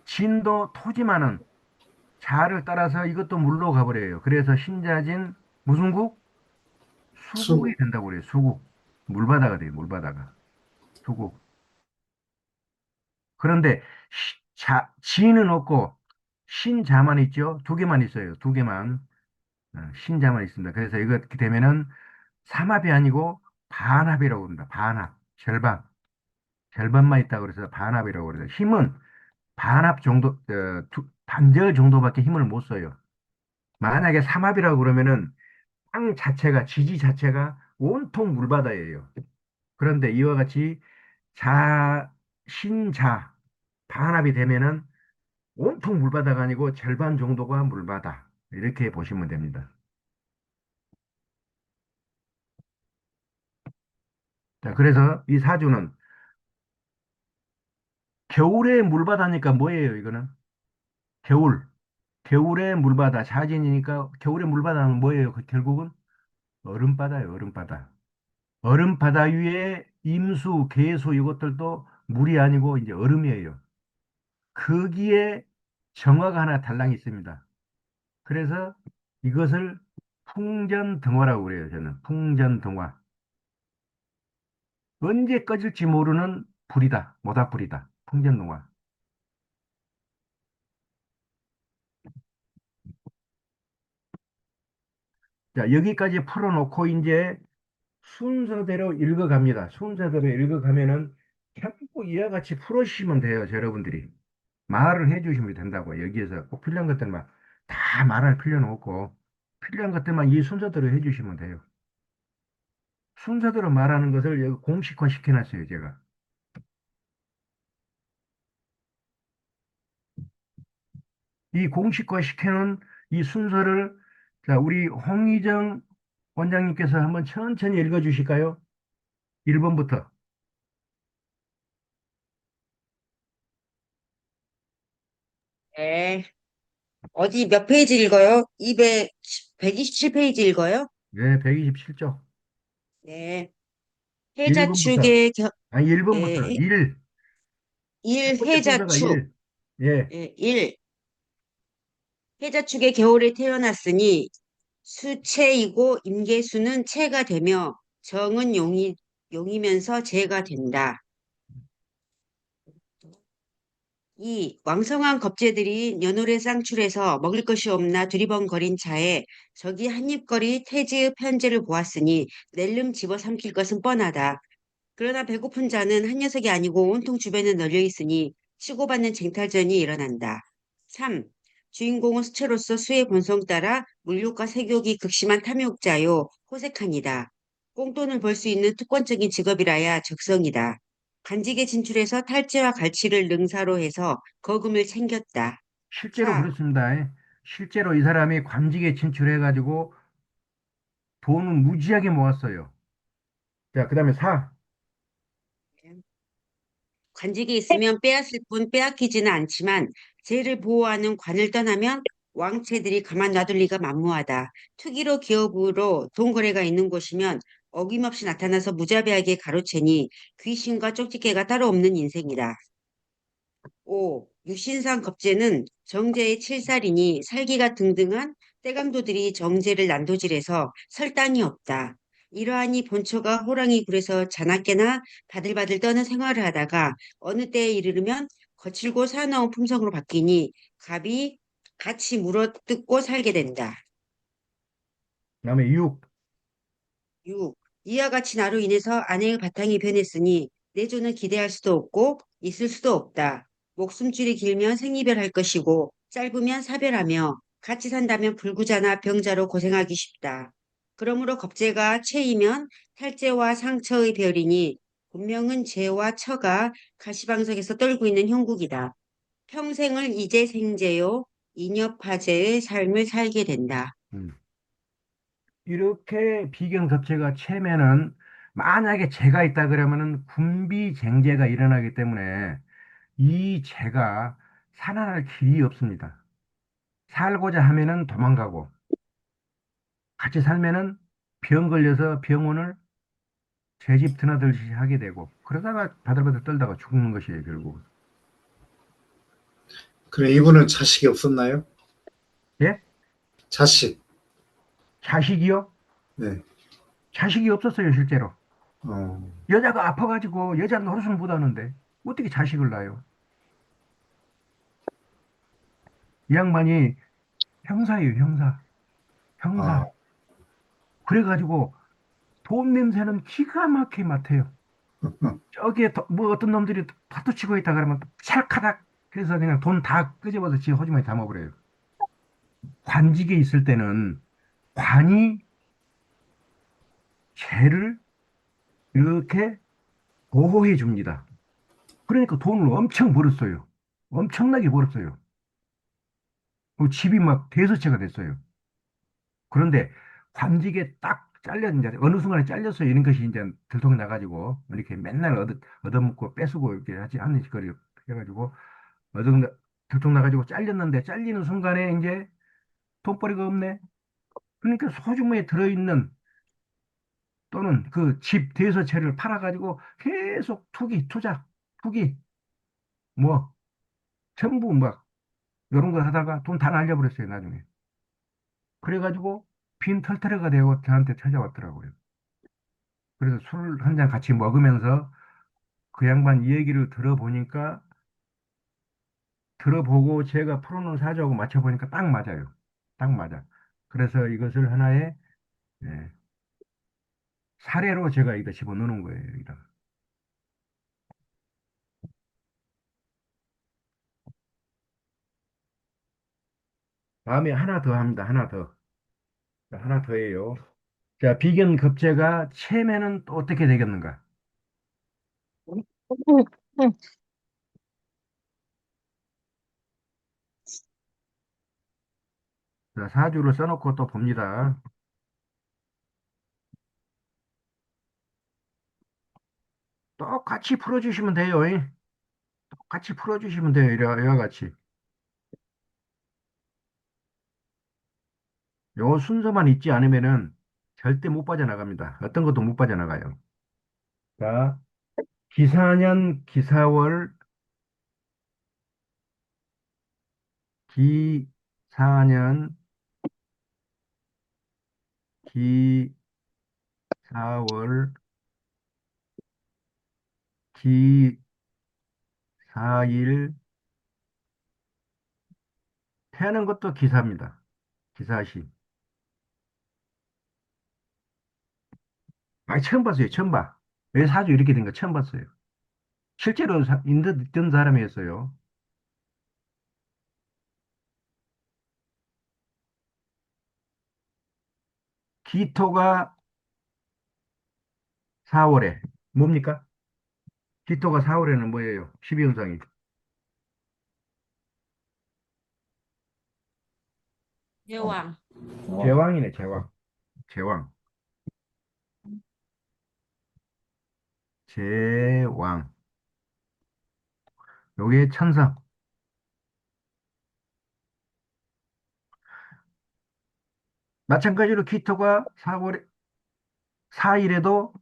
진도 토지만은 자를 따라서 이것도 물로 가버려요. 그래서 신자진 무슨 국? 수국이 수고. 된다고 그래요. 수국. 물바다가 돼요. 물바다가. 수국. 그런데 지는 없고 신자만 있죠. 두 개만 있어요. 두 개만. 신자만 있습니다. 그래서 이렇게 되면은 삼합이 아니고 반합이라고 합니다. 반합. 절반. 절반만 있다고 그래서 반합이라고 그래요. 힘은 반합 정도, 반절 정도밖에 힘을 못 써요. 만약에 삼합이라고 그러면은 땅 자체가, 지지 자체가 온통 물바다예요. 그런데 이와 같이 자, 신자, 반합이 되면은 온통 물바다가 아니고 절반 정도가 물바다. 이렇게 보시면 됩니다. 자, 그래서 이 사주는 겨울에 물바다니까 뭐예요, 이거는? 겨울. 겨울에 물바다. 자진이니까 겨울에 물바다는 뭐예요? 결국은 얼음바다예요, 얼음바다. 얼음바다 위에 임수, 개수 이것들도 물이 아니고 이제 얼음이에요. 거기에 정화가 하나 달랑 있습니다. 그래서 이것을 풍전등화라고 그래요, 저는. 풍전등화. 언제 꺼질지 모르는 불이다. 모닥불이다. 풍전등화. 자, 여기까지 풀어놓고 이제 순서대로 읽어갑니다. 순서대로 읽어가면은 자꾸 이와 같이 풀어주시면 돼요, 여러분들이. 말을 해주시면 된다고. 여기에서 꼭 필요한 것들만 다 말할 필요는 없고, 필요한 것들만 이 순서대로 해주시면 돼요. 순서대로 말하는 것을 여기 공식화 시켜놨어요, 제가. 이 공식화 시켜놓은 이 순서를, 자, 우리 홍희정 원장님께서 한번 천천히 읽어주실까요? 1번부터. 네. 어디 몇 페이지 읽어요? 127페이지 읽어요? 네, 127쪽. 네. 해자 1번부터. 축의 아니, 1번부터. 예, 1. 첫 번째 해자 순서가 축. 1. 예. 1. 해자 축의 겨울에 태어났으니 수체이고 임계수는 체가 되며 정은 용이면서 재가 된다. 2. 왕성한 겁재들이 연월에 쌍출해서 먹을 것이 없나 두리번거린 차에 저기 한입거리 태지의 편제를 보았으니 낼름 집어삼킬 것은 뻔하다. 그러나 배고픈 자는 한 녀석이 아니고 온통 주변에 널려 있으니 치고받는 쟁탈전이 일어난다. 3. 주인공은 수체로서 수의 본성 따라 물욕과 색욕이 극심한 탐욕자요 호색하니다. 꽁돈을 벌 수 있는 특권적인 직업이라야 적성이다. 간직에 진출해서 탈취와 갈취를 능사로 해서 거금을 챙겼다. 실제로 4. 그렇습니다. 실제로 이 사람이 관직에 진출해가지고 돈을 무지하게 모았어요. 자, 그 다음에 4. 관직이 있으면 빼앗을 뿐 빼앗기지는 않지만 죄를 보호하는 관을 떠나면 왕채들이 가만 놔둘 리가 만무하다. 투기로 기업으로 돈 거래가 있는 곳이면 어김없이 나타나서 무자비하게 가로채니 귀신과 쪽집게가 따로 없는 인생이다. 5. 육신상 겁제는 정제의 칠살이니 살기가 등등한 때강도들이 정제를 난도질해서 설단이 없다. 이러하니 본초가 호랑이 굴에서 자나깨나 바들바들 떠는 생활을 하다가 어느 때에 이르르면 거칠고 사나운 품성으로 바뀌니 갑이 같이 물어뜯고 살게 된다. 그 다음에 6. 6. 이와 같이 나로 인해서 아내의 바탕이 변했으니 내조는 기대할 수도 없고 있을 수도 없다. 목숨줄이 길면 생이별할 것이고 짧으면 사별하며 같이 산다면 불구자나 병자로 고생하기 쉽다. 그러므로 겁재가 체이면 탈재와 상처의 별이니 분명은 재와 처가 가시방석에서 떨고 있는 형국이다. 평생을 이제 생제요 인여파제의 삶을 살게 된다. 이렇게 비견급제가 채면은 만약에 재가 있다 그러면은 군비쟁제가 일어나기 때문에 이 재가 살아날 길이 없습니다. 살고자 하면은 도망가고 같이 살면은 병 걸려서 병원을 제 집 드나들듯이 하게 되고 그러다가 바들바들 떨다가 죽는 것이에요, 결국. 그래, 이분은 자식이 없었나요? 예? 자식. 자식이요? 네. 자식이 없었어요, 실제로. 어, 여자가 아파가지고 여자 노릇을 못 하는데 어떻게 자식을 낳아요? 이 양반이 형사예요, 형사. 아, 형사. 그래가지고 돈 냄새는 기가 막히게 맡아요. 저기에 뭐 어떤 놈들이 파도 치고 있다 그러면 찰카닥 해서 그냥 돈 다 끄집어서 지 호주머니에 담아버려요. 관직에 있을 때는 관이 죄를 이렇게 보호해 줍니다. 그러니까 돈을 엄청 벌었어요. 엄청나게 벌었어요. 그 집이 막 대서체가 됐어요. 그런데 관직에 딱 잘려, 이제 어느 순간에 잘렸어요. 이런 것이 이제 들통이 나가지고 이렇게 맨날 얻어먹고 뺏고 이렇게 하지 않는 짓거리 해가지고 얻어 들통 나가지고 잘렸는데 잘리는 순간에 이제 돈벌이가 없네. 그러니까 소주머니에 들어있는 또는 그 집 대여서채를 팔아가지고 계속 투자, 투기, 뭐 전부 막 이런 거 하다가 돈 다 날려버렸어요, 나중에. 그래가지고 빈 털터리가 되고 저한테 찾아왔더라고요. 그래서 술 한 잔 같이 먹으면서 그 양반 이야기를 들어보니까 들어보고 제가 풀어놓은 사주하고 맞춰보니까 딱 맞아요. 딱 맞아. 그래서 이것을 하나의 예, 사례로 제가 여기다 집어넣는 거예요, 여기다. 다음에 하나 더 합니다. 하나 더. 자, 하나 더예요. 자, 비견 급제가 체면은 또 어떻게 되겠는가? 자, 사주를 써놓고 또 봅니다. 똑같이 풀어주시면 돼요. 똑같이 풀어주시면 돼요. 이와 같이. 요 순서만 잊지 않으면은 절대 못 빠져나갑니다. 어떤 것도 못 빠져나가요. 자, 기사년, 기사월, 기사년, 기사월, 기사일, 태하는 것도 기사입니다. 기사시. 아, 처음 봤어요. 처음 봐. 왜 사주 이렇게 된 거 처음 봤어요. 실제로 있던 사람이었어요. 기토가 4월에 뭡니까? 기토가 4월에는 뭐예요? 12현상이. 제왕. 제왕이네, 제왕. 제왕. 제왕. 요게 천상. 마찬가지로 기토가 4월에, 4일에도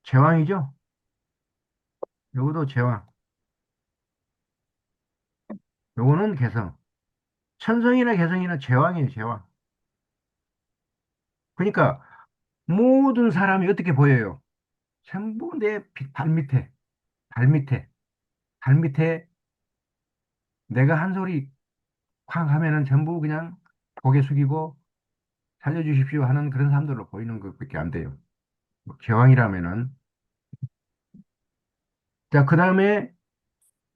제왕이죠? 요것도 제왕. 요거는 개성. 천성이나 개성이나 제왕이에요, 제왕. 그러니까 모든 사람이 어떻게 보여요? 전부 내 발밑에, 발밑에, 발밑에 내가 한 소리 쾅 하면은 전부 그냥 고개 숙이고 살려주십시오 하는 그런 사람들로 보이는 것밖에 안 돼요. 뭐 제왕이라면은. 자, 그 다음에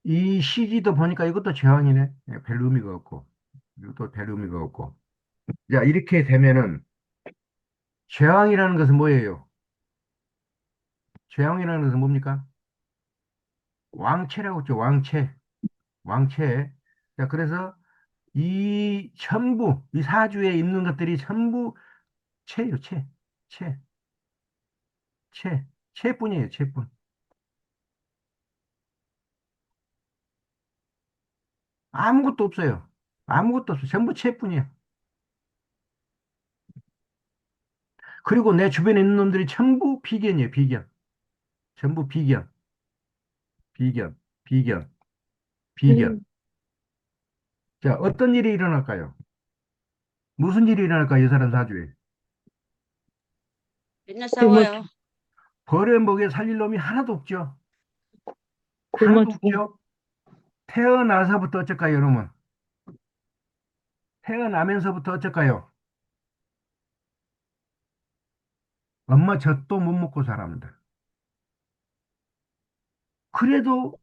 이 CG도 보니까 이것도 제왕이네. 예, 별 의미가 없고. 이것도 별 의미가 없고. 자, 이렇게 되면은 제왕이라는 것은 뭐예요? 제왕이라는 것은 뭡니까? 왕체라고 했죠. 왕체. 왕체. 자, 그래서 이 전부, 이 사주에 있는 것들이 전부 체예요, 체. 체. 체. 체뿐이에요, 체뿐. 아무것도 없어요. 아무것도 없어요. 전부 체뿐이에요. 그리고 내 주변에 있는 놈들이 전부 비견이에요, 비견. 전부 비견, 비견, 비견, 비견. 음, 자, 어떤 일이 일어날까요? 무슨 일이 일어날까요, 이 사람 사주에? 맨날 굶어, 싸워요. 벌에 먹여 살릴 놈이 하나도 없죠. 굶어 하나도 죽어. 없죠. 태어나서부터 어쩔까요, 여러분? 태어나면서부터 어쩔까요? 엄마 젖도 못 먹고 살아합니다. 그래도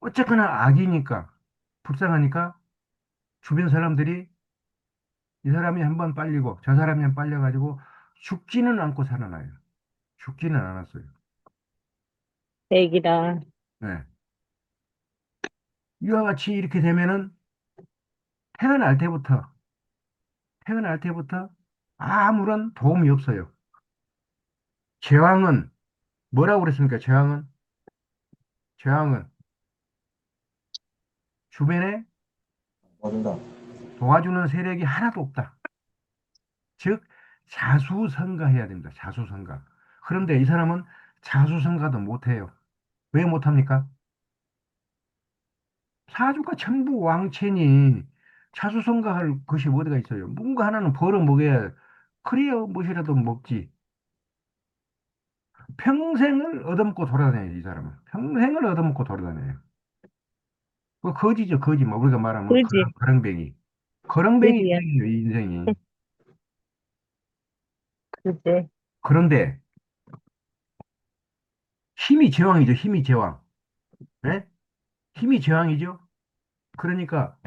어쨌거나 악이니까, 불쌍하니까 주변 사람들이 이 사람이 한번 빨리고 저 사람이 한 번 빨려가지고 죽지는 않고 살아나요. 죽지는 않았어요. 애기다. 네. 이와 같이 이렇게 되면은 태어날 때부터, 태어날 때부터 아무런 도움이 없어요. 제왕은 뭐라고 그랬습니까? 제왕은 주변에 도와주는 세력이 하나도 없다. 즉, 자수성가해야 됩니다. 자수성가. 그런데 이 사람은 자수성가도 못해요. 왜 못합니까? 사주가 전부 왕체니 자수성가할 것이 어디가 있어요? 뭔가 하나는 벌어 먹여야 그래야 무엇이라도 먹지. 평생을 얻어먹고 돌아다녀요, 이 사람은. 평생을 얻어먹고 돌아다녀요. 그 거지죠, 거지. 뭐 우리가 말하면 그지? 거렁뱅이. 거렁뱅이 그지야. 인생이에요, 이 인생이. 그지? 그런데 힘이 제왕이죠, 힘이 제왕. 예? 힘이 제왕이죠. 그러니까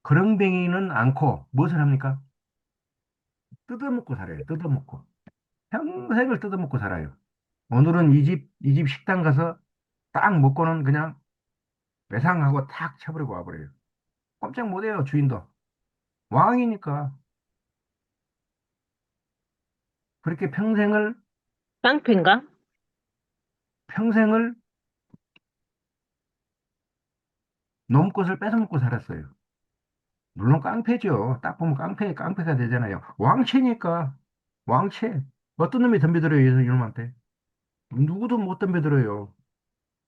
거렁뱅이는 않고 무엇을 합니까? 뜯어먹고 살아요, 뜯어먹고. 평생을 뜯어먹고 살아요. 오늘은 이 집 식당 가서 딱 먹고는 그냥 외상하고 탁 쳐버리고 와버려요. 꼼짝 못해요, 주인도. 왕이니까. 그렇게 깡패인가? 평생을 놈 것을 뺏어먹고 살았어요. 물론 깡패죠. 딱 보면 깡패가 되잖아요. 왕채니까. 왕채. 어떤 놈이 덤벼들어요, 이놈한테. 누구도 못 덤벼들어요.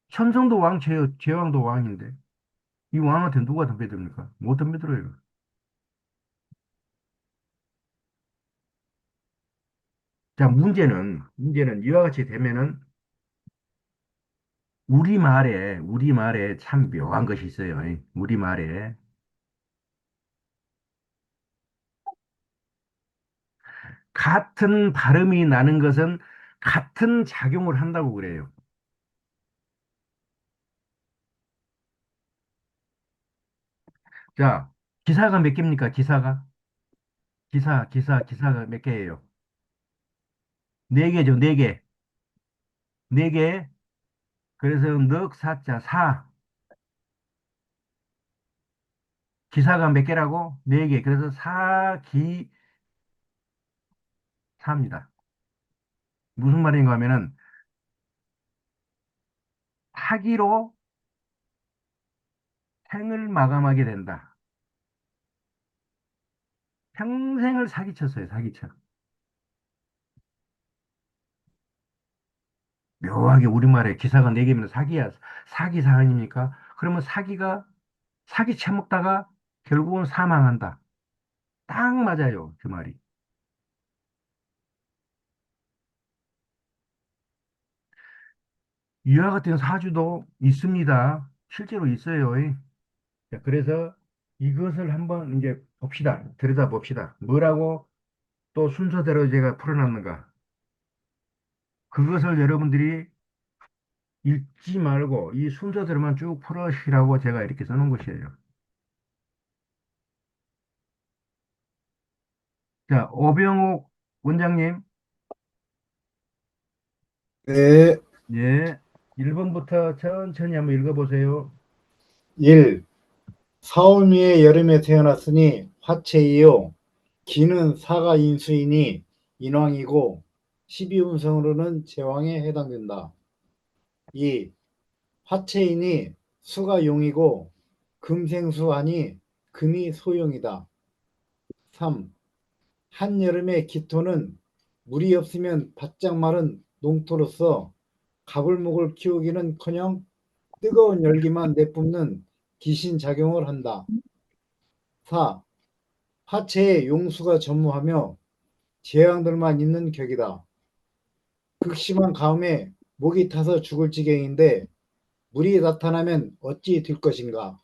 천성도 왕채요, 제왕도 왕인데. 이 왕한테 누가 덤벼듭니까? 못 덤벼들어요. 자, 문제는 이와 같이 되면은 우리말에 참 묘한 것이 있어요. 우리말에. 같은 발음이 나는 것은 같은 작용을 한다고 그래요. 자, 기사가 몇 개입니까? 기사가 몇 개예요? 네 개죠, 네 개. 네 개. 그래서 넉, 사자, 사. 기사가 몇 개라고? 네 개. 그래서 사기사입니다. 무슨 말인가 하면은 사기로 생을 마감하게 된다. 평생을 사기쳤어요, 사기쳐. 묘하게 우리말에 기사가 네 개면 사기야, 사기사 아닙니까? 그러면 사기 쳐먹다가 결국은 사망한다. 딱 맞아요, 그 말이. 이와 같은 사주도 있습니다. 실제로 있어요. 자, 그래서 이것을 한번 이제 봅시다. 들여다봅시다. 뭐라고 또 순서대로 제가 풀어놨는가. 그것을 여러분들이 읽지 말고 이 순서대로만 쭉 풀으시라고 제가 이렇게 써놓은 것이에요. 자, 오병옥 원장님, 네. 예, 1번부터 천천히 한번 읽어보세요. 1. 사오미의 여름에 태어났으니 화채이요. 기는 사가 인수이니 인왕이고 12운성으로는 제왕에 해당된다. 2. 화채이니 수가 용이고 금생수하니 금이 소용이다. 3. 한여름의 기토는 물이 없으면 바짝 마른 농토로서 가불목을 키우기는커녕 뜨거운 열기만 내뿜는 기신작용을 한다. 4. 화채의 용수가 전무하며 재앙들만 있는 격이다. 극심한 가뭄에 목이 타서 죽을 지경인데 물이 나타나면 어찌 될 것인가.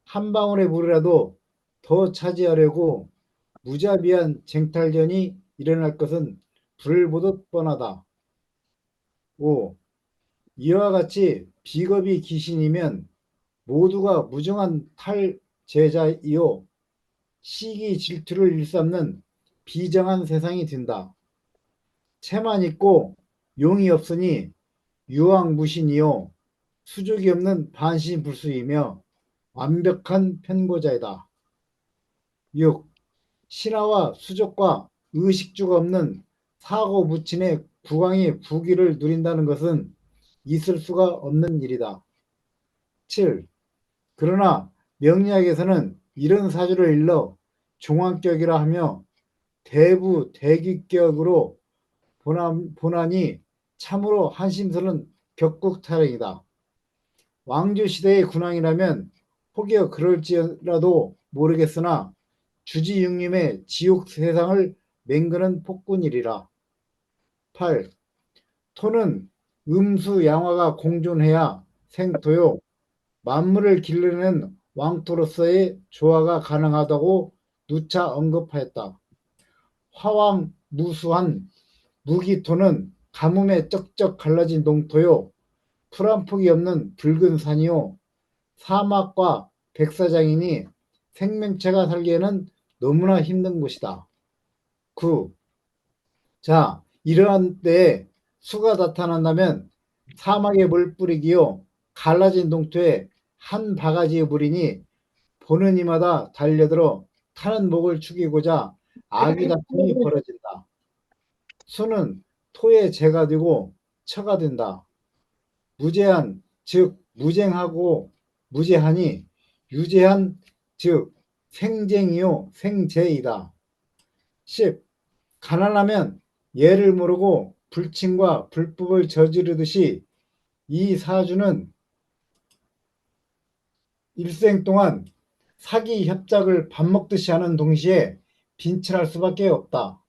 한 방울의 물이라도 더 차지하려고 무자비한 쟁탈전이 일어날 것은 불을 보듯 뻔하다. 5. 이와 같이 비겁이 기신이면 모두가 무정한 탈제자이요 시기 질투를 일삼는 비정한 세상이 된다. 채만 있고 용이 없으니 유황무신이요 수족이 없는 반신불수이며 완벽한 편고자이다. 6. 신하와 수족과 의식주가 없는 사고무친의 국왕이 부귀를 누린다는 것은 있을 수가 없는 일이다. 7. 그러나 명리학에서는 이런 사주를 일러 종합격이라 하며 대부 대기격으로 보나니 참으로 한심스러운 격국타령이다. 왕조시대의 군왕이라면 혹여 그럴지라도 모르겠으나 주지육림의 지옥 세상을 맹그는 폭군이리라. 8. 토는 음수 양화가 공존해야 생토요 만물을 기르는 왕토로서의 조화가 가능하다고 누차 언급하였다. 화왕 무수한 무기토는 가뭄에 쩍쩍 갈라진 농토요 풀 한 폭이 없는 붉은 산이요 사막과 백사장이니 생명체가 살기에는 너무나 힘든 곳이다. 9. 자, 이러한 때에 수가 나타난다면 사막에 물 뿌리기요 갈라진 농토에 한 바가지의 물이니 보는 이마다 달려들어 타는 목을 축이고자 악의 다툼이 벌어진다. 수는 토의 재가 되고 처가 된다. 무제한 즉 무쟁하고 무제한이 유제한 즉 생쟁이요 생제이다. 10. 가난하면 예를 모르고 불친과 불법을 저지르듯이 이 사주는 일생 동안 사기 협작을 밥 먹듯이 하는 동시에 빈친할 수밖에 없다.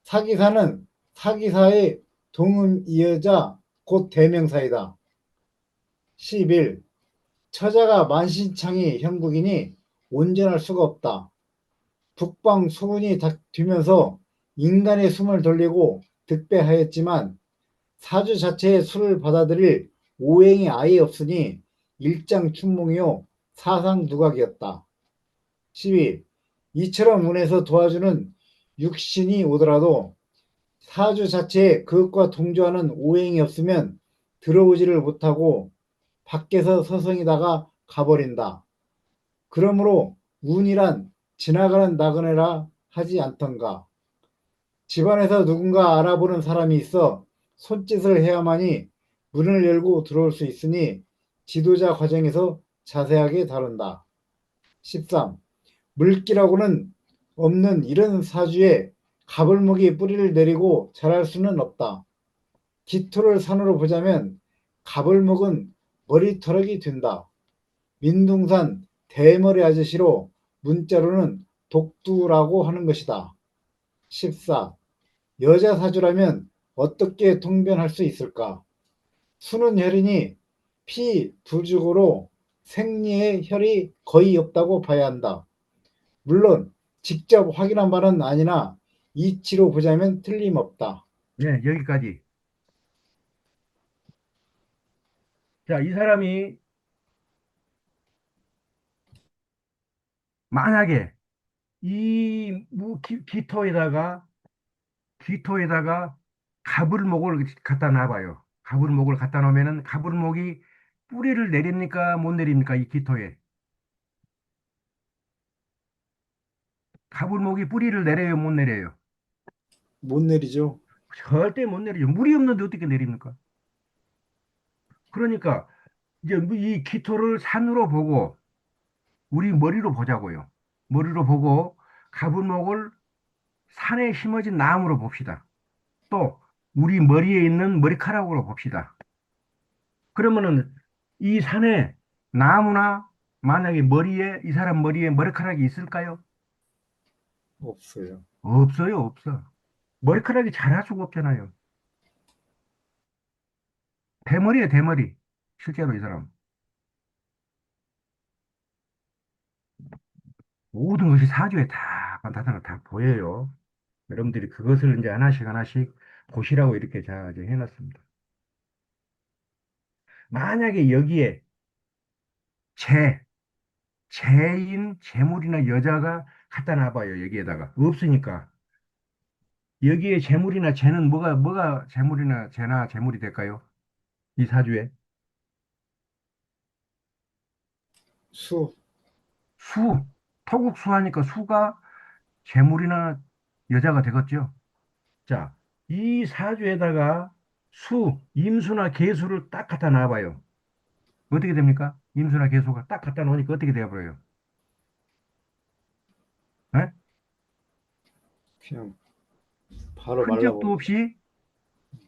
사기사는 사기사의 동음이어자 곧 대명사이다. 11. 처자가 만신창이 형국이니 온전할 수가 없다. 북방 소군이 뒤면서 인간의 숨을 돌리고 득배하였지만 사주 자체의 수를 받아들일 오행이 아예 없으니 일장춘몽이요 사상두각이었다. 12. 이처럼 운에서 도와주는 육신이 오더라도 사주 자체에 그것과 동조하는 오행이 없으면 들어오지를 못하고 밖에서 서성이다가 가버린다. 그러므로 운이란 지나가는 나그네라 하지 않던가. 집안에서 누군가 알아보는 사람이 있어 손짓을 해야만이 문을 열고 들어올 수 있으니 지도자 과정에서 자세하게 다룬다. 13. 물기라고는 없는 이런 사주에 가불목이 뿌리를 내리고 자랄 수는 없다. 기토를 산으로 보자면 가불목은 머리털럭이 된다. 민둥산 대머리 아저씨로 문자로는 독두라고 하는 것이다. 14. 여자 사주라면 어떻게 통변할 수 있을까? 수는 혈이니 피 부죽으로 생리의 혈이 거의 없다고 봐야 한다. 물론 직접 확인한 바는 아니나 이치로 보자면 틀림없다. 네, 여기까지. 자, 이 사람이 만약에 이 기토에다가 가불목을 갖다 놔봐요. 가불목을 갖다 놓으면은 가불목이 뿌리를 내립니까? 못 내립니까? 이 기토에. 가불목이 뿌리를 내려요? 못 내려요? 못 내리죠. 절대 못 내리죠. 물이 없는데 어떻게 내립니까? 그러니까 이제 이 기토를 산으로 보고 우리 머리로 보자고요. 머리로 보고 가불목을 산에 심어진 나무로 봅시다. 또 우리 머리에 있는 머리카락으로 봅시다. 그러면은 이 산에 나무나 만약에 머리에 이 사람 머리에 머리카락이 있을까요? 없어요. 없어요, 없어. 머리카락이 자랄 수가 없잖아요. 대머리에 대머리. 실제로 이 사람. 모든 것이 사주에 다 나타나 다 보여요. 여러분들이 그것을 이제 하나씩 하나씩 보시라고 이렇게 제가 이제 해놨습니다. 만약에 여기에 재, 재인, 재물이나 여자가 갖다 놔봐요. 여기에다가. 없으니까. 여기에 재물이나 재는 뭐가 재물이나 재나 재물이 될까요? 이 사주에. 수, 수, 토국수 하니까 수가 재물이나 여자가 되겠죠. 자, 이 사주에다가 수, 임수나 계수를 딱 갖다 놔봐요. 어떻게 됩니까? 임수나 계수가 딱 갖다 놓으니까 어떻게 되어버려요? 예? 그냥 바로 흔적도 말라버리죠. 없이,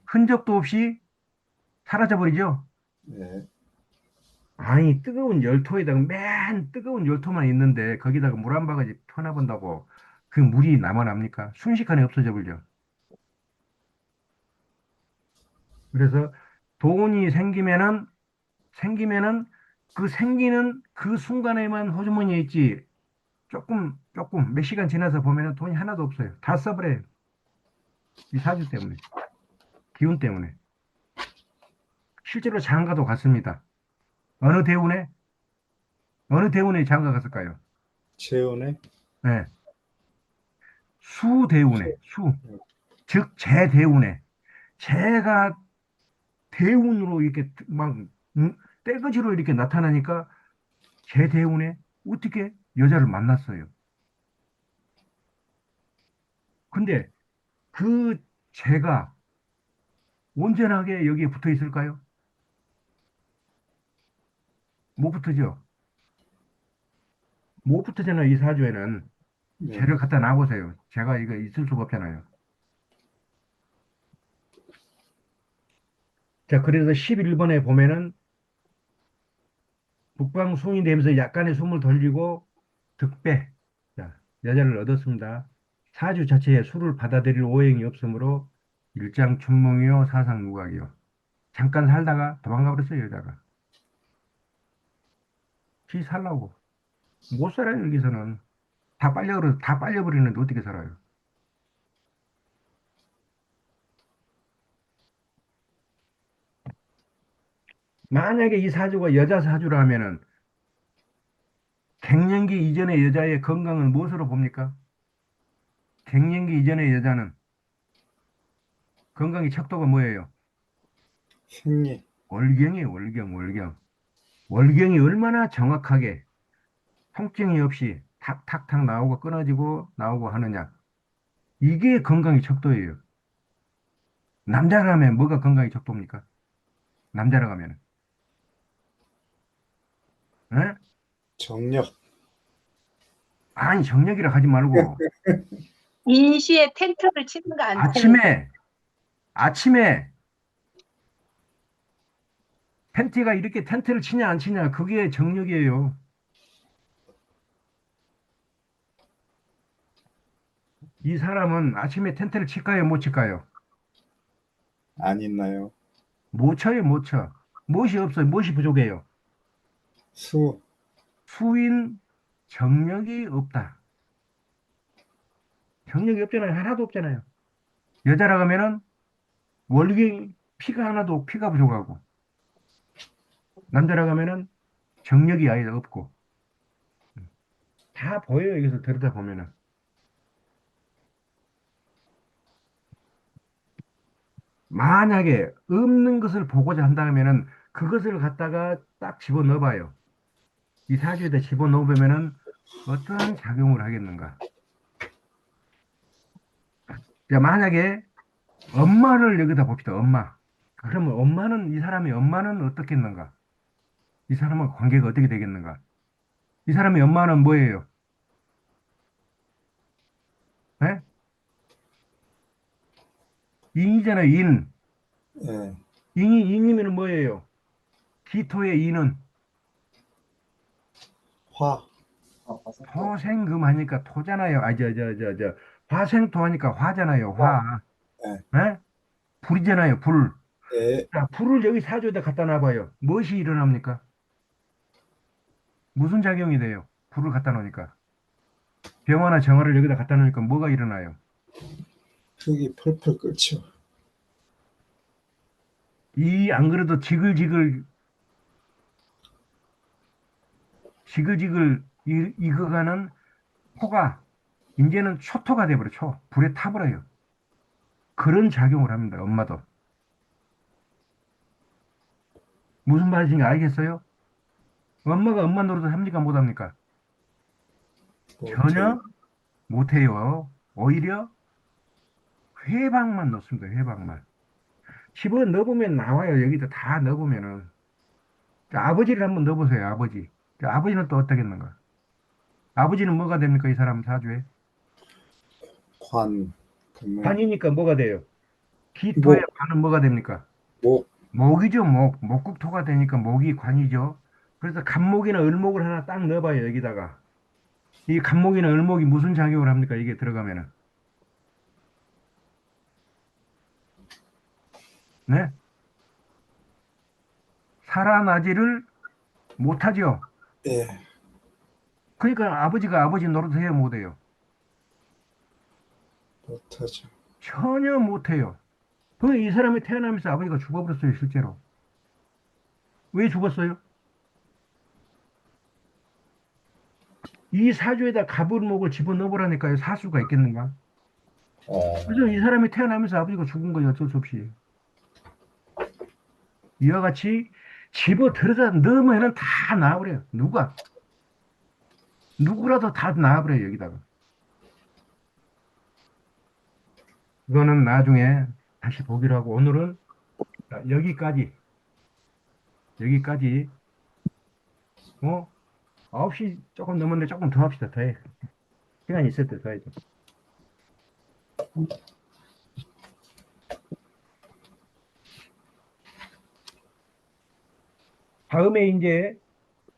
흔적도 없이 사라져버리죠? 네. 아니, 뜨거운 열토에다가 맨 뜨거운 열토만 있는데 거기다가 물 한 바가지 퍼놔본다고 그 물이 남아납니까? 순식간에 없어져 버려. 그래서 돈이 생기면은 그 생기는 그 순간에만 호주머니에 있지 조금 몇 시간 지나서 보면은 돈이 하나도 없어요. 다 써버려요. 이 사주 때문에. 기운 때문에. 실제로 장가도 갔습니다. 어느 대운에? 어느 대운에 장가 갔을까요? 재혼에 네. 수대운에, 수, 즉 재대운에. 재가 대운으로 이렇게 막 떼거지로 이렇게 나타나니까 재대운에 어떻게 여자를 만났어요. 근데 그 재가 온전하게 여기에 붙어 있을까요? 못 붙어죠. 못 붙어잖아요. 이 사주에는. 네. 재를 갖다 놔보세요. 제가 이거 있을 수가 없잖아요. 자, 그래서 11번에 보면은 북방송이 되면서 약간의 숨을 돌리고 득배. 자, 여자를 얻었습니다. 사주 자체에 술을 받아들일 오행이 없으므로 일장춘몽이요 사상무각이요. 잠깐 살다가 도망가 버렸어요, 여자가. 지 살라고. 못 살아요, 여기서는. 다 빨려버리는데 어떻게 살아요? 만약에 이 사주가 여자 사주라면은 갱년기 이전의 여자의 건강을 무엇으로 봅니까? 갱년기 이전의 여자는 건강의 척도가 뭐예요? 생리, 월경이에요, 월경, 월경. 월경이 얼마나 정확하게 통증이 없이 탁탁탁 나오고 끊어지고 나오고 하느냐. 이게 건강의 척도예요. 남자라면 뭐가 건강의 척도입니까? 남자라고 하면. 에? 정력, 아니, 정력이라 하지 말고 인시에 텐트를 치는 거 안 되는 아침에 텐트가 이렇게 텐트를 치냐 안 치냐 그게 정력이에요. 이 사람은 아침에 텐트를 칠까요 못 칠까요? 안 있나요? 못 쳐요 못 쳐. 무엇이 없어요? 무엇이 부족해요? 수, 수인 정력이 없다. 정력이 없잖아요. 하나도 없잖아요. 여자라고 하면은 월경이 피가 하나도 피가 부족하고 남자라고 하면은 정력이 아예 없고 다 보여요. 여기서 들여다 보면은. 만약에 없는 것을 보고자 한다면은 그것을 갖다가 딱 집어넣어 봐요. 이 사주에다 집어넣어 보면은 어떠한 작용을 하겠는가? 자, 만약에 엄마를 여기다 봅시다. 엄마. 그러면 이 사람의 엄마는 어떻겠는가? 이 사람과 관계가 어떻게 되겠는가? 이 사람의 엄마는 뭐예요? 예? 인이잖아요, 인. 예, 인이면 뭐예요? 기토의 인은 화, 토생금 하니까 토잖아요. 화생토 하니까 화잖아요, 화. 예, 예? 불이잖아요, 불. 예, 자, 불을 여기 사조에다 갖다 놔봐요. 무엇이 일어납니까? 무슨 작용이 돼요? 불을 갖다 놓으니까. 병화나 정화를 여기다 갖다 놓으니까 뭐가 일어나요? 흙이 펄펄 끓죠. 안 그래도 지글지글 익어가는 토가 이제는 초토가 돼버려, 초. 불에 타버려요. 그런 작용을 합니다, 엄마도. 무슨 말인지 알겠어요? 엄마가 엄마 노릇을 합니까, 못 합니까? 못해요. 전혀 못해요. 오히려 회방만 넣습니다, 회방만. 집어 넣어보면 나와요, 여기다 다 넣어보면은. 자, 아버지를 한번 넣어보세요, 아버지. 자, 아버지는 또 어떻겠는가? 아버지는 뭐가 됩니까, 이 사람 사주에? 관, 그러면 관이니까 뭐가 돼요? 기토의 목, 관은 뭐가 됩니까? 목, 목이죠, 목. 목국토가 되니까 목이 관이죠. 그래서 간목이나 을목을 하나 딱 넣어봐요, 여기다가. 이 간목이나 을목이 무슨 작용을 합니까, 이게 들어가면은? 네? 살아나지를 못하죠. 예, 그러니까 아버지가 아버지 노릇해요, 못해요? 못하죠. 전혀 못해요. 그 이 사람이 태어나면서 아버지가 죽어버렸어요, 실제로. 왜 죽었어요? 이 사주에다 갑을목을 집어넣어보라니까요, 사수가 있겠는가? 그래서 이 사람이 태어나면서 아버지가 죽은 거예요, 어쩔 수 없이. 이와 같이 집어 들여다 넣으면은 다 나와버려요. 누구라도 다 나와버려요, 여기다가. 이거는 나중에 다시 보기로 하고, 오늘은 자, 여기까지, 어? 9시 조금 넘었는데 조금 더 합시다, 더 해. 시간이 있을 때 더 해줘. 다음에 이제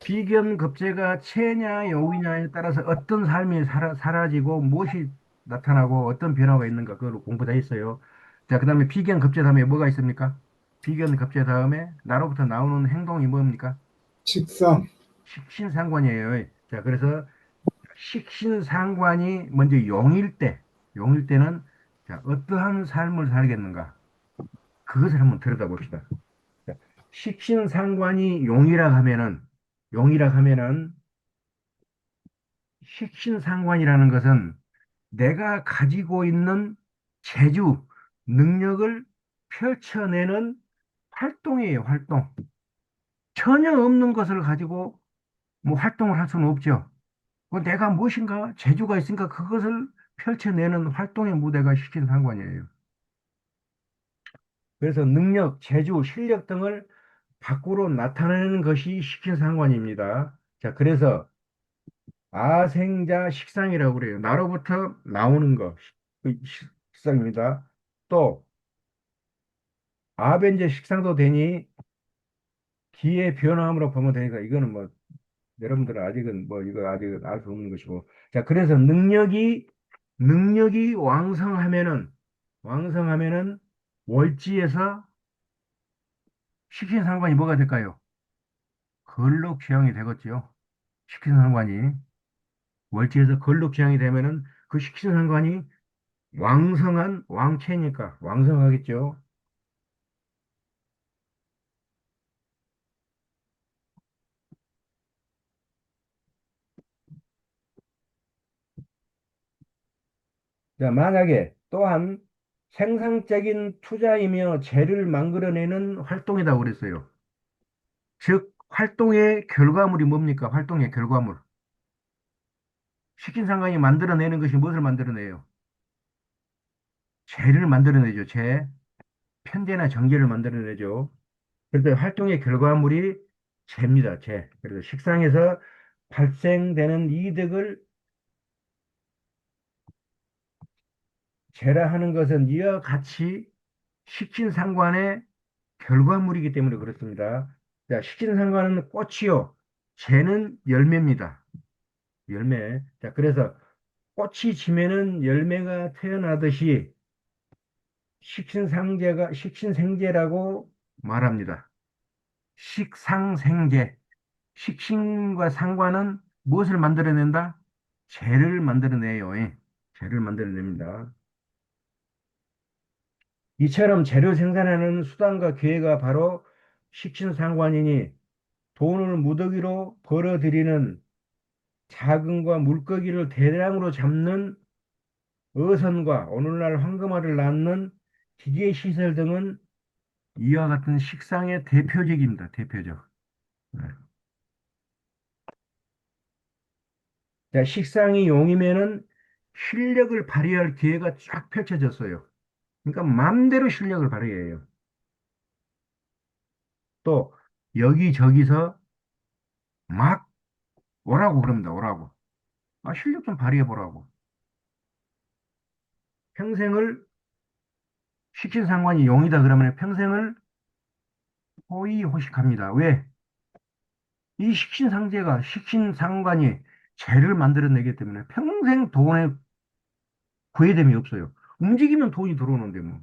비견급제가 체냐, 용이냐에 따라서 어떤 삶이 사라지고 무엇이 나타나고 어떤 변화가 있는가, 그걸 공부 다 했어요. 자, 그 다음에 비견급제 다음에 뭐가 있습니까? 비견급제 다음에 나로부터 나오는 행동이 뭡니까? 식상, 식신상관이에요. 자, 그래서 식신상관이 먼저 용일 때는 자, 어떠한 삶을 살겠는가? 그것을 한번 들여다봅시다. 자, 식신상관이 용이라 하면은 식신상관이라는 것은 내가 가지고 있는 재주, 능력을 펼쳐내는 활동이에요, 활동. 전혀 없는 것을 가지고 뭐 활동을 할 수는 없죠. 내가 무엇인가 재주가 있으니까 그것을 펼쳐내는 활동의 무대가 식신상관이에요. 그래서 능력, 재주, 실력 등을 밖으로 나타내는 것이 식신상관입니다. 자, 그래서 아생자 식상이라고 그래요. 나로부터 나오는 거, 그 식상입니다. 또 아벤제 식상도 되니 기의 변화함으로 보면 되니까 이거는 뭐 여러분들은 아직은 뭐 이거 아직은 알 수 없는 것이고. 자, 그래서 능력이 왕성하면은 월지에서 식신상관이 뭐가 될까요? 걸록지향이 되겠지요. 식신상관이 월지에서 걸록지향이 되면은 그 식신상관이 왕성한 왕체니까 왕성하겠죠. 자, 만약에 또한 생산적인 투자이며 재를 만들어내는 활동이라고 그랬어요. 즉, 활동의 결과물이 뭡니까? 활동의 결과물. 식신상관이 만들어내는 것이 무엇을 만들어내요? 재를 만들어내죠. 편재나 정제를 만들어내죠. 그래서 활동의 결과물이 재입니다. 재. 그래서 식상에서 발생되는 이득을 재라 하는 것은 이와 같이 식신상관의 결과물이기 때문에 그렇습니다. 자, 식신상관은 꽃이요. 재는 열매입니다. 열매. 자, 그래서 꽃이 지면은 열매가 태어나듯이 식신생제라고 말합니다. 식상생제. 식신과 상관은 무엇을 만들어낸다? 재를 만들어내요. 예. 재를 만들어냅니다. 이처럼 재료 생산하는 수단과 기회가 바로 식신상관이니 돈을 무더기로 벌어들이는 자금과 물고기를 대량으로 잡는 어선과 오늘날 황금알을 낳는 기계시설 등은 이와 같은 식상의 대표적입니다. 대표적. 네. 자, 식상이 용이면은 실력을 발휘할 기회가 쫙 펼쳐졌어요. 그러니까 마음대로 실력을 발휘해요. 또 여기저기서 막 오라고 그럽니다. 오라고. 아, 실력 좀 발휘해 보라고. 평생을 식신상관이 용이다 그러면 평생을 호의호식합니다. 왜? 이 식신상관이 재를 만들어내기 때문에 평생 돈에 구애됨이 없어요. 움직이면 돈이 들어오는데 뭐.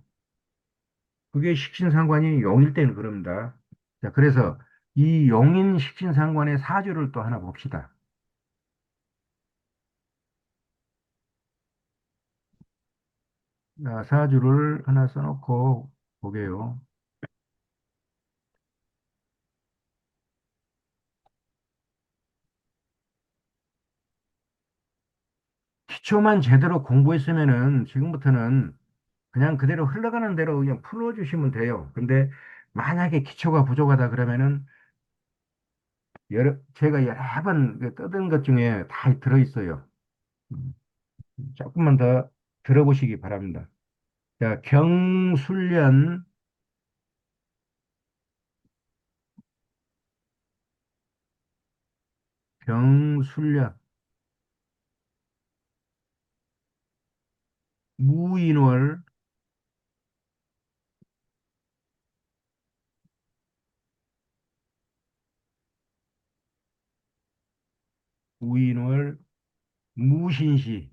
그게 식신상관이 용일 때는 그럽니다. 자, 그래서 이 용인 식신상관의 사주를 또 하나 봅시다. 자, 사주를 하나 써놓고 보게요. 기초만 제대로 공부했으면은 지금부터는 그냥 그대로 흘러가는 대로 그냥 풀어주시면 돼요. 근데 만약에 기초가 부족하다 그러면은 제가 여러 번 떠든 것 중에 다 들어있어요. 음, 조금만 더 들어보시기 바랍니다. 자, 경술련, 무인월, 무인월, 무신시,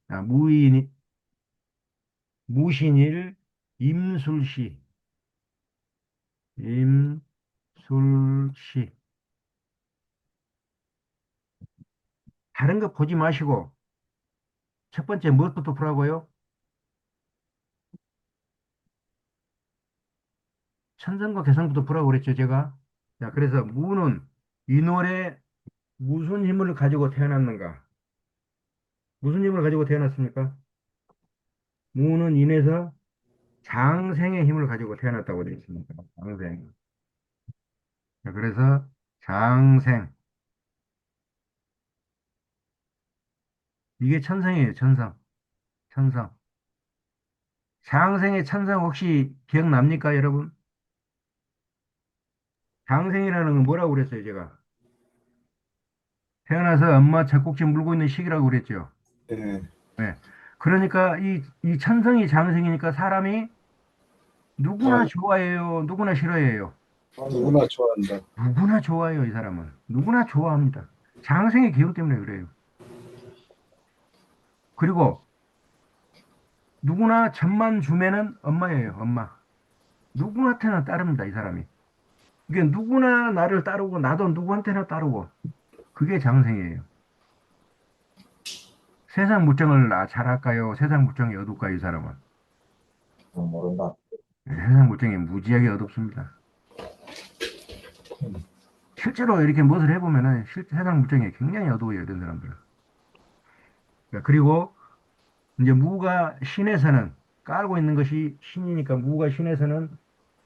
아, 무신일, 임술시, 임술시. 다른 거 보지 마시고, 첫 번째 무엇부터 보라고요? 천성과 개성부터 보라고 그랬죠, 제가. 자, 그래서 무는 인월에 무슨 힘을 가지고 태어났는가? 무슨 힘을 가지고 태어났습니까? 무는 인에서 장생의 힘을 가지고 태어났다고 되어 있습니다. 장생. 자, 그래서 장생. 이게 천성이에요, 천성. 천성. 장생의 천성 혹시 기억납니까, 여러분? 장생이라는 건 뭐라고 그랬어요, 제가? 태어나서 엄마 젖꼭지 물고 있는 시기라고 그랬죠. 예. 네. 그러니까 이 천성이 장생이니까 사람이 누구나 아, 좋아해요, 누구나 싫어해요. 누구나 좋아한다. 누구나 좋아해요, 이 사람은. 누구나 좋아합니다. 장생의 기운 때문에 그래요. 그리고 누구나 젖만 주면은 엄마예요, 엄마. 누구한테나 따릅니다, 이 사람이. 이게 누구나 나를 따르고 나도 누구한테나 따르고 그게 장생이에요. 세상 물정을 잘할까요? 세상 물정이 어둡까요, 이 사람은? 모른다. 네, 세상 물정이 무지하게 어둡습니다. 실제로 이렇게 무엇을 해보면은 세상 물정이 굉장히 어두워요, 이런 사람들은. 그리고 이제 무가 신에서는 깔고 있는 것이 신이니까 무가 신에서는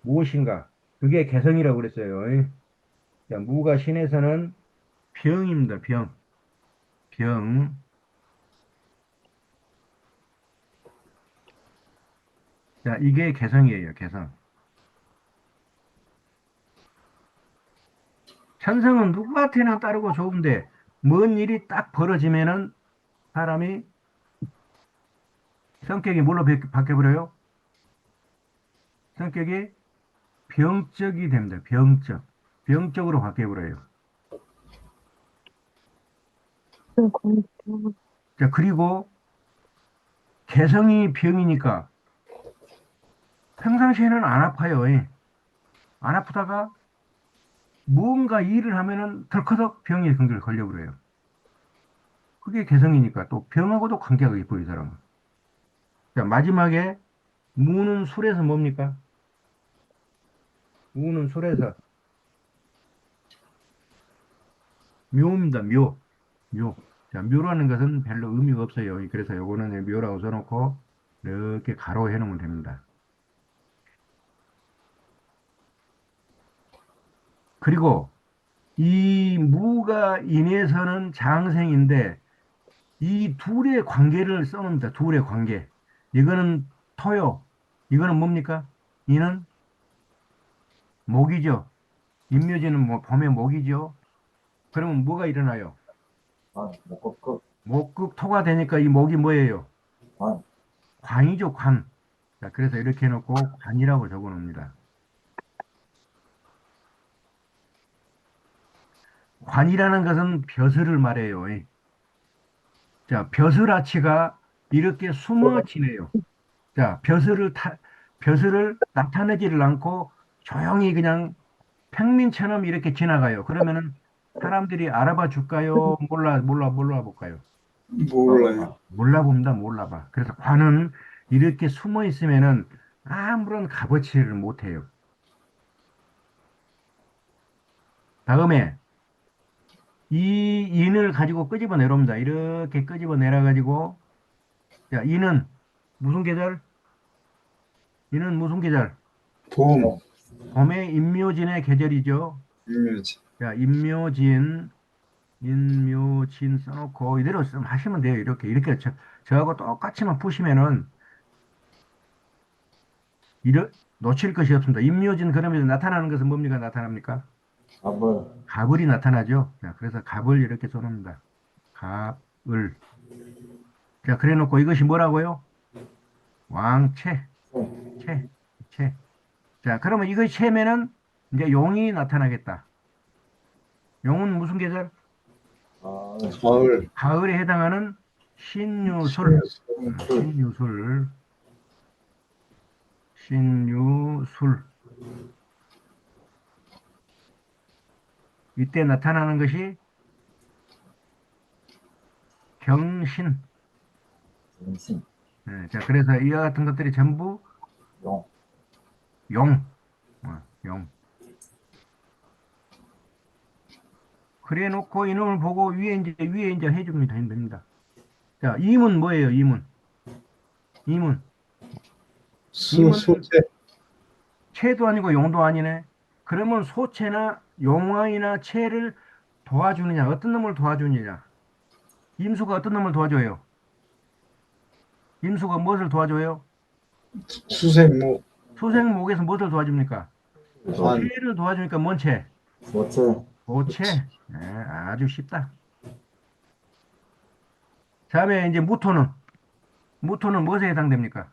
무엇인가? 그게 개성이라고 그랬어요. 자, 무가 신에서는 병입니다. 병. 병. 자, 이게 개성이에요. 개성. 천성은 누구한테나 따르고 좋은데 뭔 일이 딱 벌어지면은 사람이 성격이 뭘로 바뀌어버려요? 성격이 병적이 됩니다. 병적. 병적으로 바뀌어버려요. 자, 그리고 개성이 병이니까 평상시에는 안 아파요. 예. 안 아프다가 무언가 일을 하면은 덜커덕 병에 걸려버려요. 그게 개성이니까 또 병하고도 관계가 있고, 이 사람은. 자, 마지막에 무는 술에서 뭡니까? 무는 술에서 묘입니다. 묘. 묘. 자, 묘라는 것은 별로 의미가 없어요. 그래서 요거는 묘라고 써놓고 이렇게 가로해 놓으면 됩니다. 그리고 이 무가 인해서는 장생인데 이 둘의 관계를 써놓습니다. 둘의 관계. 이거는 토요. 이거는 뭡니까? 이는 목이죠. 인묘지는 뭐 봄에 목이죠. 그러면 뭐가 일어나요? 관, 목극극, 목극토가 되니까 이 목이 뭐예요? 관, 관이죠, 관. 자, 그래서 이렇게 해놓고 관이라고 적어 놓습니다. 관이라는 것은 벼슬을 말해요. 자, 벼슬아치가 이렇게 숨어 지내요. 자, 벼슬을 나타내지를 않고 조용히 그냥 평민처럼 이렇게 지나가요. 그러면은 사람들이 알아봐 줄까요? 몰라 볼까요? 몰라요. 몰라 봅니다. 몰라 봐. 그래서 관은 이렇게 숨어 있으면은 아무런 값어치를 못 해요. 다음에 이 인을 가지고 끄집어 내려옵니다. 이렇게 끄집어 내려 가지고 자, 이는 무슨 계절? 이는 무슨 계절? 봄, 봄의 인묘진의 계절이죠. 인묘지. 자, 인묘진 써놓고 이대로 하시면 돼요. 이렇게 저하고 똑같이만 푸시면은 놓칠 것이 없습니다. 인묘진 그러면 나타나는 것은 뭡니까? 나타납니까? 밥을, 갑을이 나타나죠. 자, 그래서 갑을 이렇게 써놓습니다. 갑을. 자, 그래 놓고 이것이 뭐라고요? 왕채, 채, 채. 자, 그러면 이것이 채면은 이제 용이 나타나겠다. 용은 무슨 계절? 가을, 가을에 해당하는 신유술. 술, 신유술. 신유술. 이때 나타나는 것이 경신. 인신, 네, 자, 그래서 이와 같은 것들이 전부 용, 용. 용. 그래 놓고 이놈을 보고 위에 이제 해주면 됩니다. 자, 임은 뭐예요? 임은. 임은. 임은 소재, 채도 아니고 용도 아니네. 그러면 소채나 용왕이나 채를 도와주느냐? 어떤 놈을 도와주느냐? 임수가 어떤 놈을 도와줘요? 임수가 무엇을 도와줘요? 수생목, 수생목에서 무엇을 도와줍니까? 관, 채를 도와주니까 뭔 채? 소재, 고채. 네, 아주 쉽다. 다음에 이제 무토는 무엇에 해당됩니까?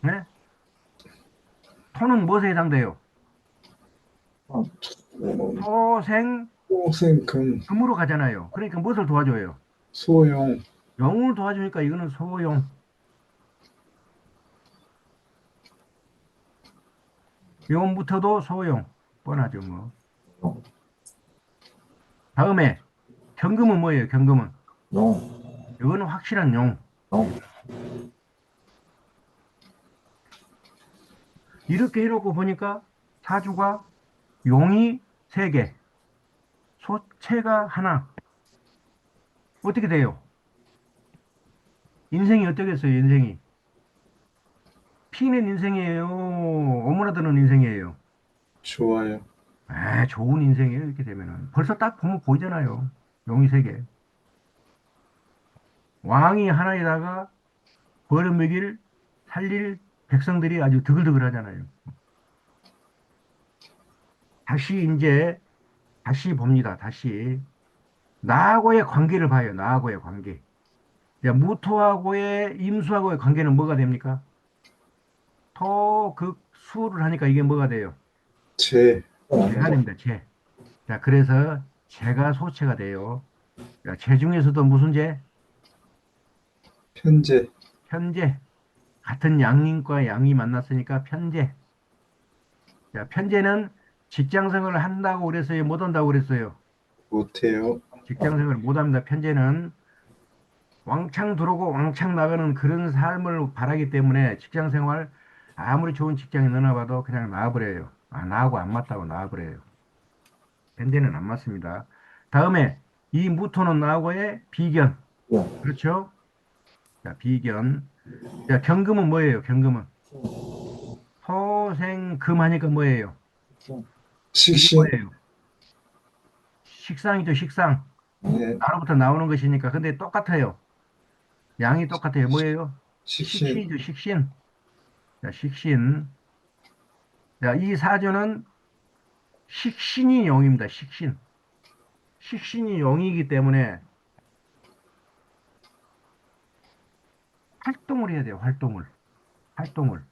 네? 토는 무엇에 해당돼요? 토생 소생금, 금으로 가잖아요. 그러니까 무엇을 도와줘요? 소용, 용을 도와주니까 이거는 소용. 용부터도 소용. 뻔하죠, 뭐. 다음에 경금은 뭐예요? 경금은 용, 이거는 확실한 용. 용, 이렇게 해놓고 보니까 사주가 용이 세 개, 소채가 하나. 어떻게 돼요? 인생이 어떻겠어요? 인생이 피는 인생이에요. 오므라드는 인생이에요. 좋아요. 좋은 인생이에요. 이렇게 되면은 벌써 딱 보면 보이잖아요. 용이 세 개, 왕이 하나에다가 벌을 먹일 살릴 백성들이 아주 드글드글 하잖아요. 다시 이제 다시 봅니다. 다시. 나하고의 관계를 봐요. 나하고의 관계. 자, 무토하고의 임수하고의 관계는 뭐가 됩니까? 토, 극, 수를 하니까 이게 뭐가 돼요? 제, 재가 됩니다. 재. 자, 그래서 재가 소체가 돼요. 자, 재 중에서도 무슨 재? 편제, 편재. 같은 양림과 양이 만났으니까 편재. 자, 편재는 직장 생활을 한다고 그랬어요? 못 한다고 그랬어요? 못해요. 직장 생활을 못 합니다. 편재는 왕창 들어오고 왕창 나가는 그런 삶을 바라기 때문에 직장 생활 아무리 좋은 직장에 넣어놔봐도 그냥 나와버려요. 아, 나하고 안 맞다고 나와버려요. 편재는 안 맞습니다. 다음에 이 무토는 나하고의 비견. 그렇죠? 자, 비견. 자, 경금은 뭐예요? 경금은 토생금 하니까 뭐예요? 이게 식신, 뭐예요? 식상이죠, 식상. 네, 나로부터 나오는 것이니까. 근데 똑같아요. 양이 똑같아요. 뭐예요? 식신, 식신이죠, 식신. 자, 식신. 자, 이 사주는 식신이 용입니다, 식신. 식신이 용이기 때문에 활동을 해야 돼요, 활동을. 활동을.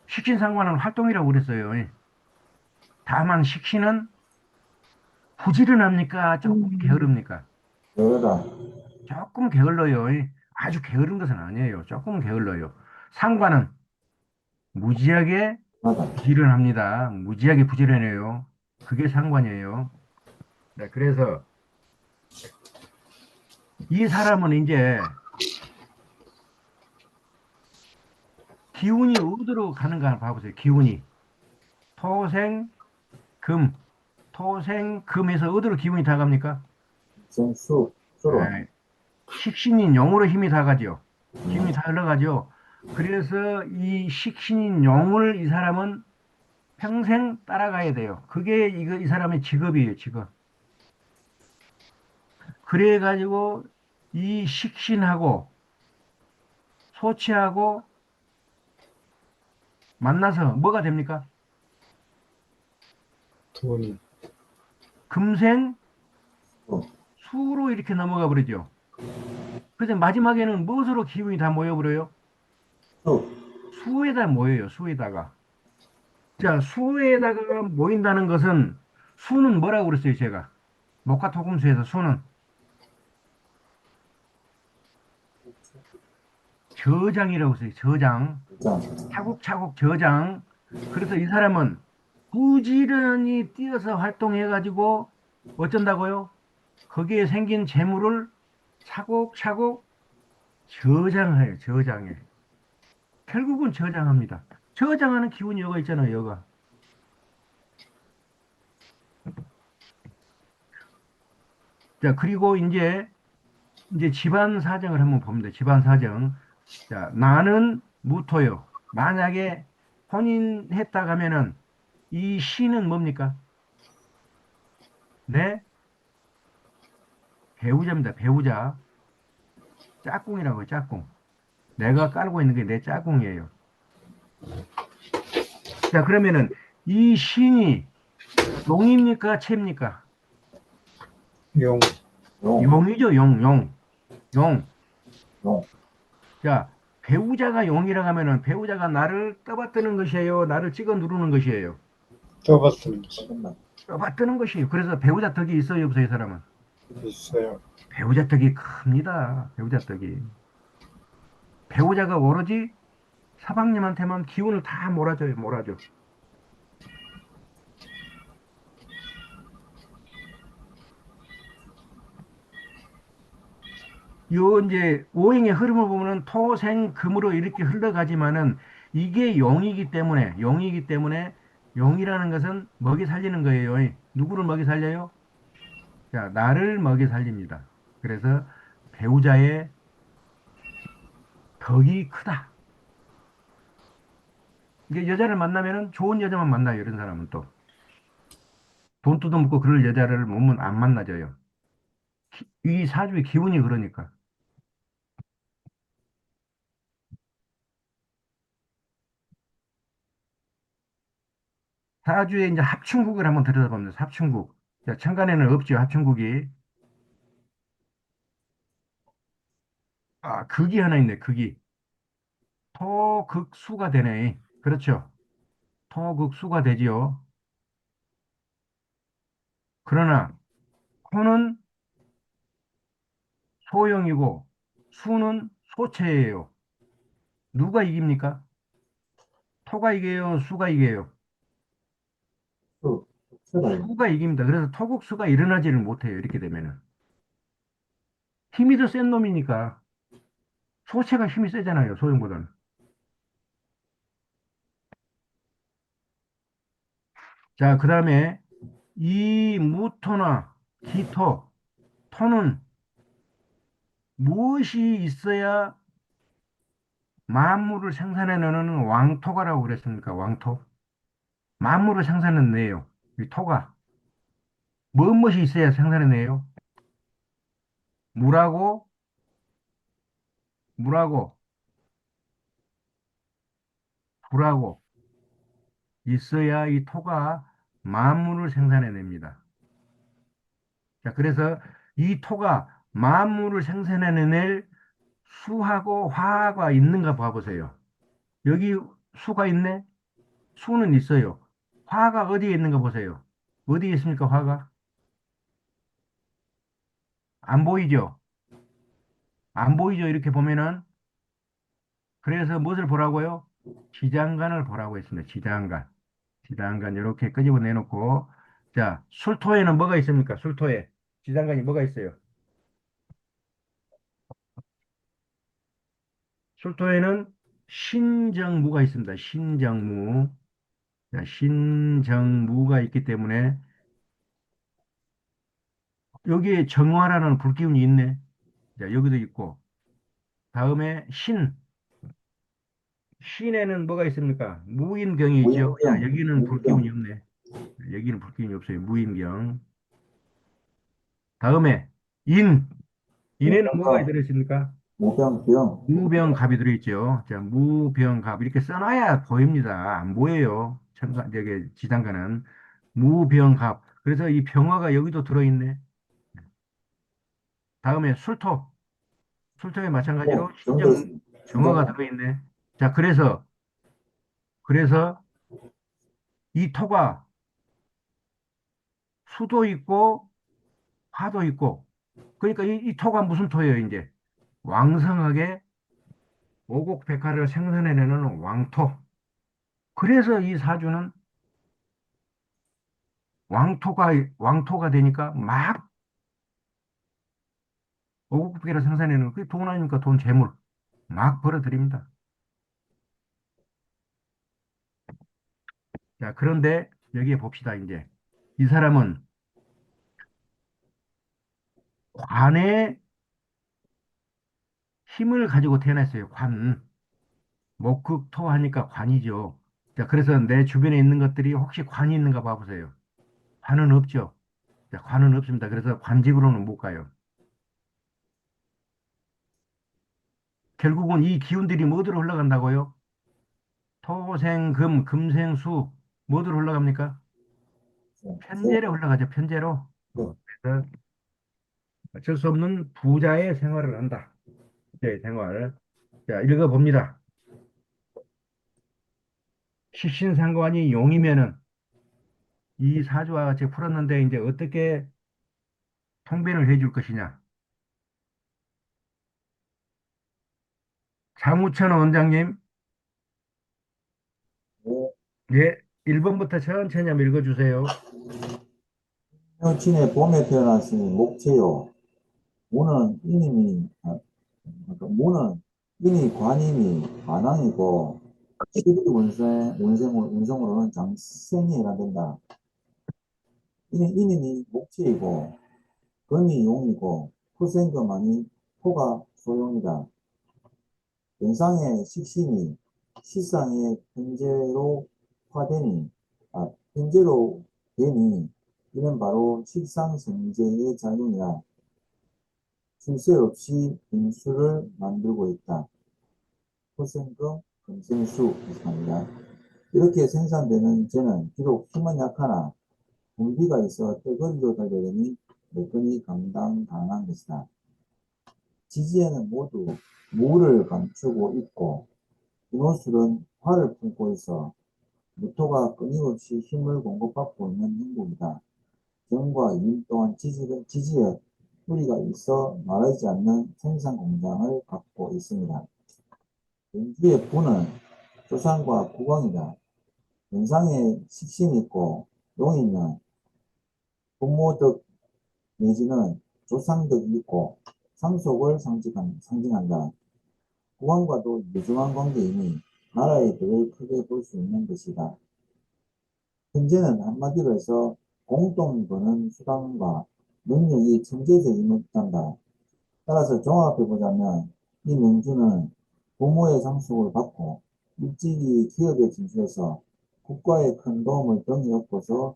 식신상관은 활동이라고 그랬어요. 다만 식신은 부지런합니까? 조금 게으릅니까? 조금 게을러요. 아주 게으른 것은 아니에요. 조금 게을러요. 상관은 무지하게 부지런합니다. 무지하게 부지런해요. 그게 상관이에요. 네, 그래서 이 사람은 이제 기운이 어디로 가는가 한번 봐보세요. 기운이. 토생, 금. 토생, 금에서 어디로 기운이 다 갑니까? 에, 식신인 용으로 힘이 다 가죠. 기운이 다 흘러가죠. 그래서 이 식신인 용을 이 사람은 평생 따라가야 돼요. 그게 이 사람의 직업이에요, 직업. 그래가지고 이 식신하고 소치하고 만나서 뭐가 됩니까? 돈, 금생 수로 이렇게 넘어가 버리죠. 그래서 마지막에는 무엇으로 기운이 다 모여버려요? 수에다 모여요, 수에다가. 자, 수에다가 모인다는 것은 수는 뭐라고 그랬어요, 제가? 목화토금수에서 수는 저장이라고 했어요, 저장. 차곡차곡 저장. 그래서 이 사람은 부지런히 뛰어서 활동해가지고 어쩐다고요? 거기에 생긴 재물을 차곡차곡 저장해요, 저장해. 결국은 저장합니다. 저장하는 기운이 여가 있잖아요, 여가. 자, 그리고 이제 집안 사정을 한번 봅니다. 집안 사정. 자, 나는 무토요. 만약에 혼인했다 가면은 이 시는 뭡니까? 내 배우자입니다. 배우자. 짝꿍이라고 해요, 짝꿍. 내가 깔고 있는 게 내 짝꿍이에요. 자, 그러면은 이 신이 용입니까? 채입니까? 용, 용이죠, 용, 용, 용. 자, 배우자가 용이라 하면은 배우자가 나를 떠받드는 것이에요. 나를 찍어 누르는 것이에요. 떠받드는 것 떠받드는 것이에요. 그래서 배우자 덕이 있어요, 없어요, 이 사람은? 있어요. 배우자 덕이 큽니다. 배우자 덕이. 배우자가 오로지 사방님한테만 기운을 다 몰아줘요, 몰아줘. 요 이제 오행의 흐름을 보면은 토생금으로 이렇게 흘러가지만은 이게 용이기 때문에 용이라는 것은 먹이 살리는 거예요. 누구를 먹이 살려요? 자, 나를 먹이 살립니다. 그래서 배우자의 덕이 크다. 이게 여자를 만나면은 좋은 여자만 만나요. 이런 사람은 또. 돈 뜯어먹고 그럴 여자를 몸은 안 만나져요. 이 사주의 기운이 그러니까. 사주에 이제 합충국을 한번 들여다봅니다. 합충국. 자, 천간에는 없죠, 합충국이. 아, 극이 하나 있네, 극이. 토극수가 되네. 그렇죠. 토극수가 되지요. 그러나 토는 소형이고 수는 소체예요. 누가 이깁니까? 토가 이겨요, 수가 이겨요. 수, 수가 수가 이깁니다. 그래서 토국수가 일어나지를 못해요. 이렇게 되면은. 힘이 더 센 놈이니까. 소체가 힘이 세잖아요, 소형보다는. 자, 그 다음에 이 무토나 기토, 토는 무엇이 있어야 만물을 생산해내는 왕토가라고 그랬습니까? 왕토. 만물을 생산해내요. 이 토가. 무엇이 있어야 생산해내요? 물하고, 물하고, 불하고 있어야 이 토가 만물을 생산해냅니다. 자, 그래서 이 토가 만물을 생산해낼 수하고 화가 있는가 봐보세요. 여기 수가 있네? 수는 있어요. 화가 어디에 있는가 보세요. 어디에 있습니까, 화가? 안 보이죠? 안 보이죠? 이렇게 보면은. 그래서 무엇을 보라고요? 지장간을 보라고 했습니다. 지장간. 지장간 이렇게 끄집어 내놓고. 자, 술토에는 뭐가 있습니까? 술토에. 지장간이 뭐가 있어요? 술토에는 신정무가 있습니다. 신정무. 자, 신정무가 있기 때문에 여기에 정화라는 불기운이 있네. 자, 여기도 있고. 다음에 신에는 뭐가 있습니까? 무인경이 있죠. 자, 무인경, 여기는 불기운이 무인경, 없네. 여기는 불기운이 없어요. 무인경. 다음에 인. 인에는 뭐가 무병갑, 들어있습니까? 무병병, 무병갑이 들어있죠. 자, 무병갑. 이렇게 써놔야 보입니다. 안 보여요. 저기, 지장간은. 무병갑. 그래서 이 병화가 여기도 들어있네. 다음에 술토. 술토에 마찬가지로 병 들었습니다. 정화가 중간간, 들어있네. 자, 그래서 이 토가 수도 있고 화도 있고. 그러니까 이 토가 무슨 토예요, 이제? 왕성하게 오곡백화를 생산해내는 왕토. 그래서 이 사주는 왕토가 되니까 막 오곡백화를 생산해내는 그게 돈 아닙니까? 돈, 재물. 막 벌어들입니다. 자, 그런데 여기에 봅시다, 이제. 이 사람은 관의 힘을 가지고 태어났어요. 관. 목극토 하니까 관이죠. 자, 그래서 내 주변에 있는 것들이 혹시 관이 있는가 봐보세요. 관은 없죠. 자, 관은 없습니다. 그래서 관직으로는 못 가요. 결국은 이 기운들이 뭐들어 흘러간다고요? 토생금, 금생수, 뭐들어 흘러갑니까? 편제로 흘러가죠. 편제로. 그래서 어쩔 수 없는 부자의 생활을 한다. 부자의 생활. 자, 읽어봅니다. 식신상관이 용이면은 이 사주와 같이 풀었는데 이제 어떻게 통변을 해줄 것이냐. 장우천 원장님, 예, 1번부터 천천히 한번 읽어주세요. 여친의 봄에 태어났으니 목체요. 무는 인임이, 그러니까 무는 인이 관임이 반항이고, 11 운성으로는 장생이 해당된다. 인임이 목체이고, 금이 용이고, 후생금하니 토가 소용이다. 연상의 식신이 시상의 편제로 화되니, 편제로 되니, 이는 바로 식상생제의 작용이라 쉴새 없이 빙수를 만들고 있다. 호생금, 금생수 이상입니다. 이렇게 생산되는 쟤는 비록 힘은 약하나 분비가 있어 떼거리로 달려오니 매끈히 감당 가능한 것이다. 지지에는 모두 무를 감추고 있고 비노술은 활을 품고 있어 무토가 끊임없이 힘을 공급받고 있는 형국이다. 정과 임 또한 지지에 뿌리가 있어 마르지 않는 생산 공장을 갖고 있습니다. 연주의 부는 조상과 국왕이다. 연상에 식신이 있고 용이면 부모덕 내지는 조상덕이 있고 상속을 상징한다. 국왕과도 유중한 관계이니 나라의 덕을 크게 볼 수 있는 것이다. 현재는 한마디로 해서 공동 버는 수단과 능력이 천재적임을 뜻한다. 따라서 종합해보자면 이 명주는 부모의 상속을 받고 일찍이 기업에 진출해서 국가의 큰 도움을 등에 업고서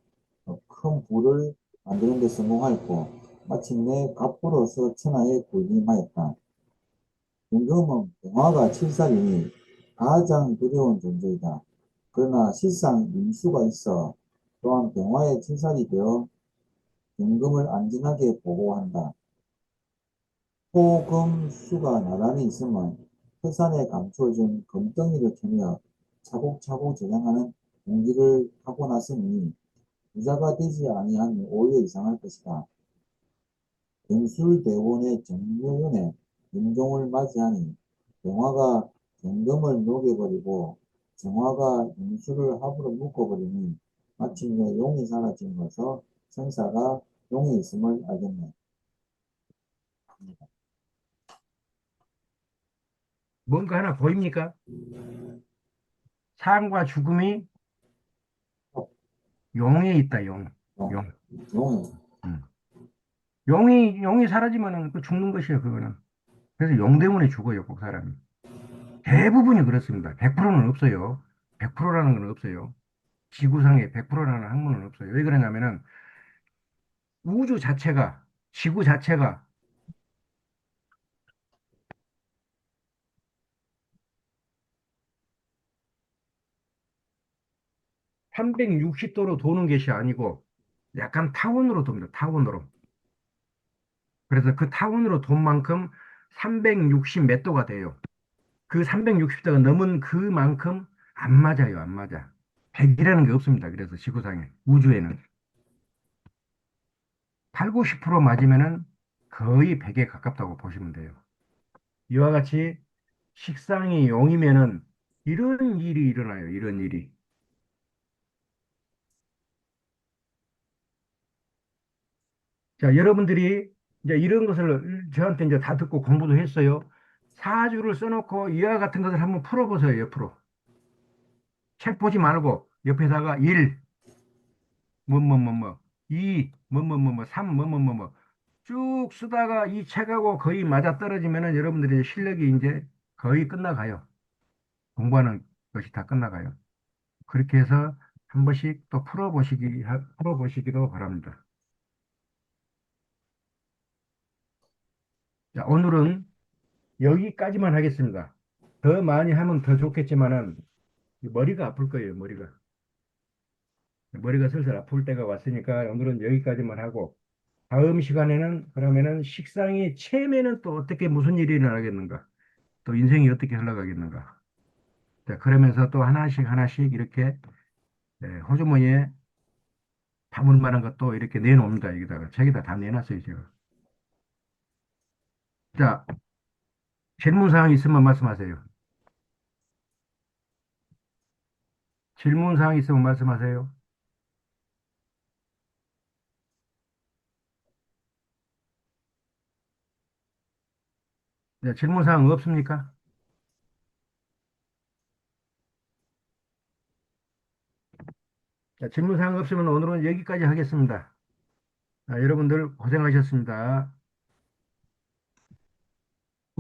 큰 부를 만드는 데 성공하였고 마침내 갑부로서 천하에 군림하였다. 임금은 병화가 7살이니 가장 두려운 존재이다. 그러나 실상 임수가 있어 또한 병화의 7살이 되어 임금을 안전하게 보호한다. 호금수가 나란히 있으면 태산에 감추어진 금덩이를 캐며 차곡차곡 저장하는 공기를 하고 났으니 부자가 되지 아니하니 오히려 이상할 것이다. 영술대원의 정묘연에 임종을 맞이하니 병화가 경금을 녹여버리고 정화가 임수를 합으로 묶어버리니 마침내 용이 사라진 것서 생사가 용이 있음을 알겠네. 뭔가 하나 보입니까? 삶과 죽음이 용에 있다, 용. 용. 용이 음. 용이 사라지면은 그 죽는 것이에요, 그거는. 그래서 용 때문에 죽어요, 꼭 사람이. 대부분이 그렇습니다. 100%는 없어요. 100%라는 건 없어요. 지구상에 100%라는 학문은 없어요. 왜 그러냐면은 우주 자체가, 지구 자체가 360도로 도는 것이 아니고 약간 타원으로 돕니다. 타원으로. 그래서 그 타원으로 돈 만큼 360 몇 도가 돼요. 그 360도가 넘은 그만큼 안 맞아요. 안 맞아. 100이라는 게 없습니다. 그래서 지구상에, 우주에는. 8, 90% 맞으면은 거의 100에 가깝다고 보시면 돼요. 이와 같이 식상이 0이면은 이런 일이 일어나요. 이런 일이. 자, 여러분들이 이제 이런 것을 저한테 이제 다 듣고 공부도 했어요. 사주를 써놓고 이와 같은 것을 한번 풀어보세요. 옆으로. 책 보지 말고 옆에다가 1, 뭐뭐뭐뭐, 2, 뭐뭐뭐뭐, 3, 뭐뭐뭐뭐 쭉 쓰다가 이 책하고 거의 맞아떨어지면은 여러분들의 실력이 이제 거의 끝나가요. 공부하는 것이 다 끝나가요. 그렇게 해서 한 번씩 또 풀어보시기도 바랍니다. 자, 오늘은 여기까지만 하겠습니다. 더 많이 하면 더 좋겠지만은 머리가 아플 거예요, 머리가. 머리가 슬슬 아플 때가 왔으니까 오늘은 여기까지만 하고 다음 시간에는 그러면은 식상이 체면은 또 어떻게 무슨 일이 일어나겠는가? 또 인생이 어떻게 흘러가겠는가? 자, 그러면서 또 하나씩 하나씩 이렇게 호주머니에 담을 만한 것도 이렇게 내놓습니다. 여기다가 책에다 다 내놨어요, 제가. 자, 질문사항 있으면 말씀하세요. 질문사항 있으면 말씀하세요. 자, 질문사항 없습니까? 자, 질문사항 없으면 오늘은 여기까지 하겠습니다. 자, 여러분들 고생하셨습니다.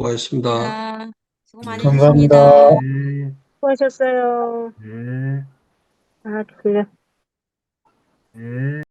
수고하셨습니다. 자, 수고 감사합니다. 많으셨습니다. 네, 수고하셨어요. 네, 아, 그래. 네.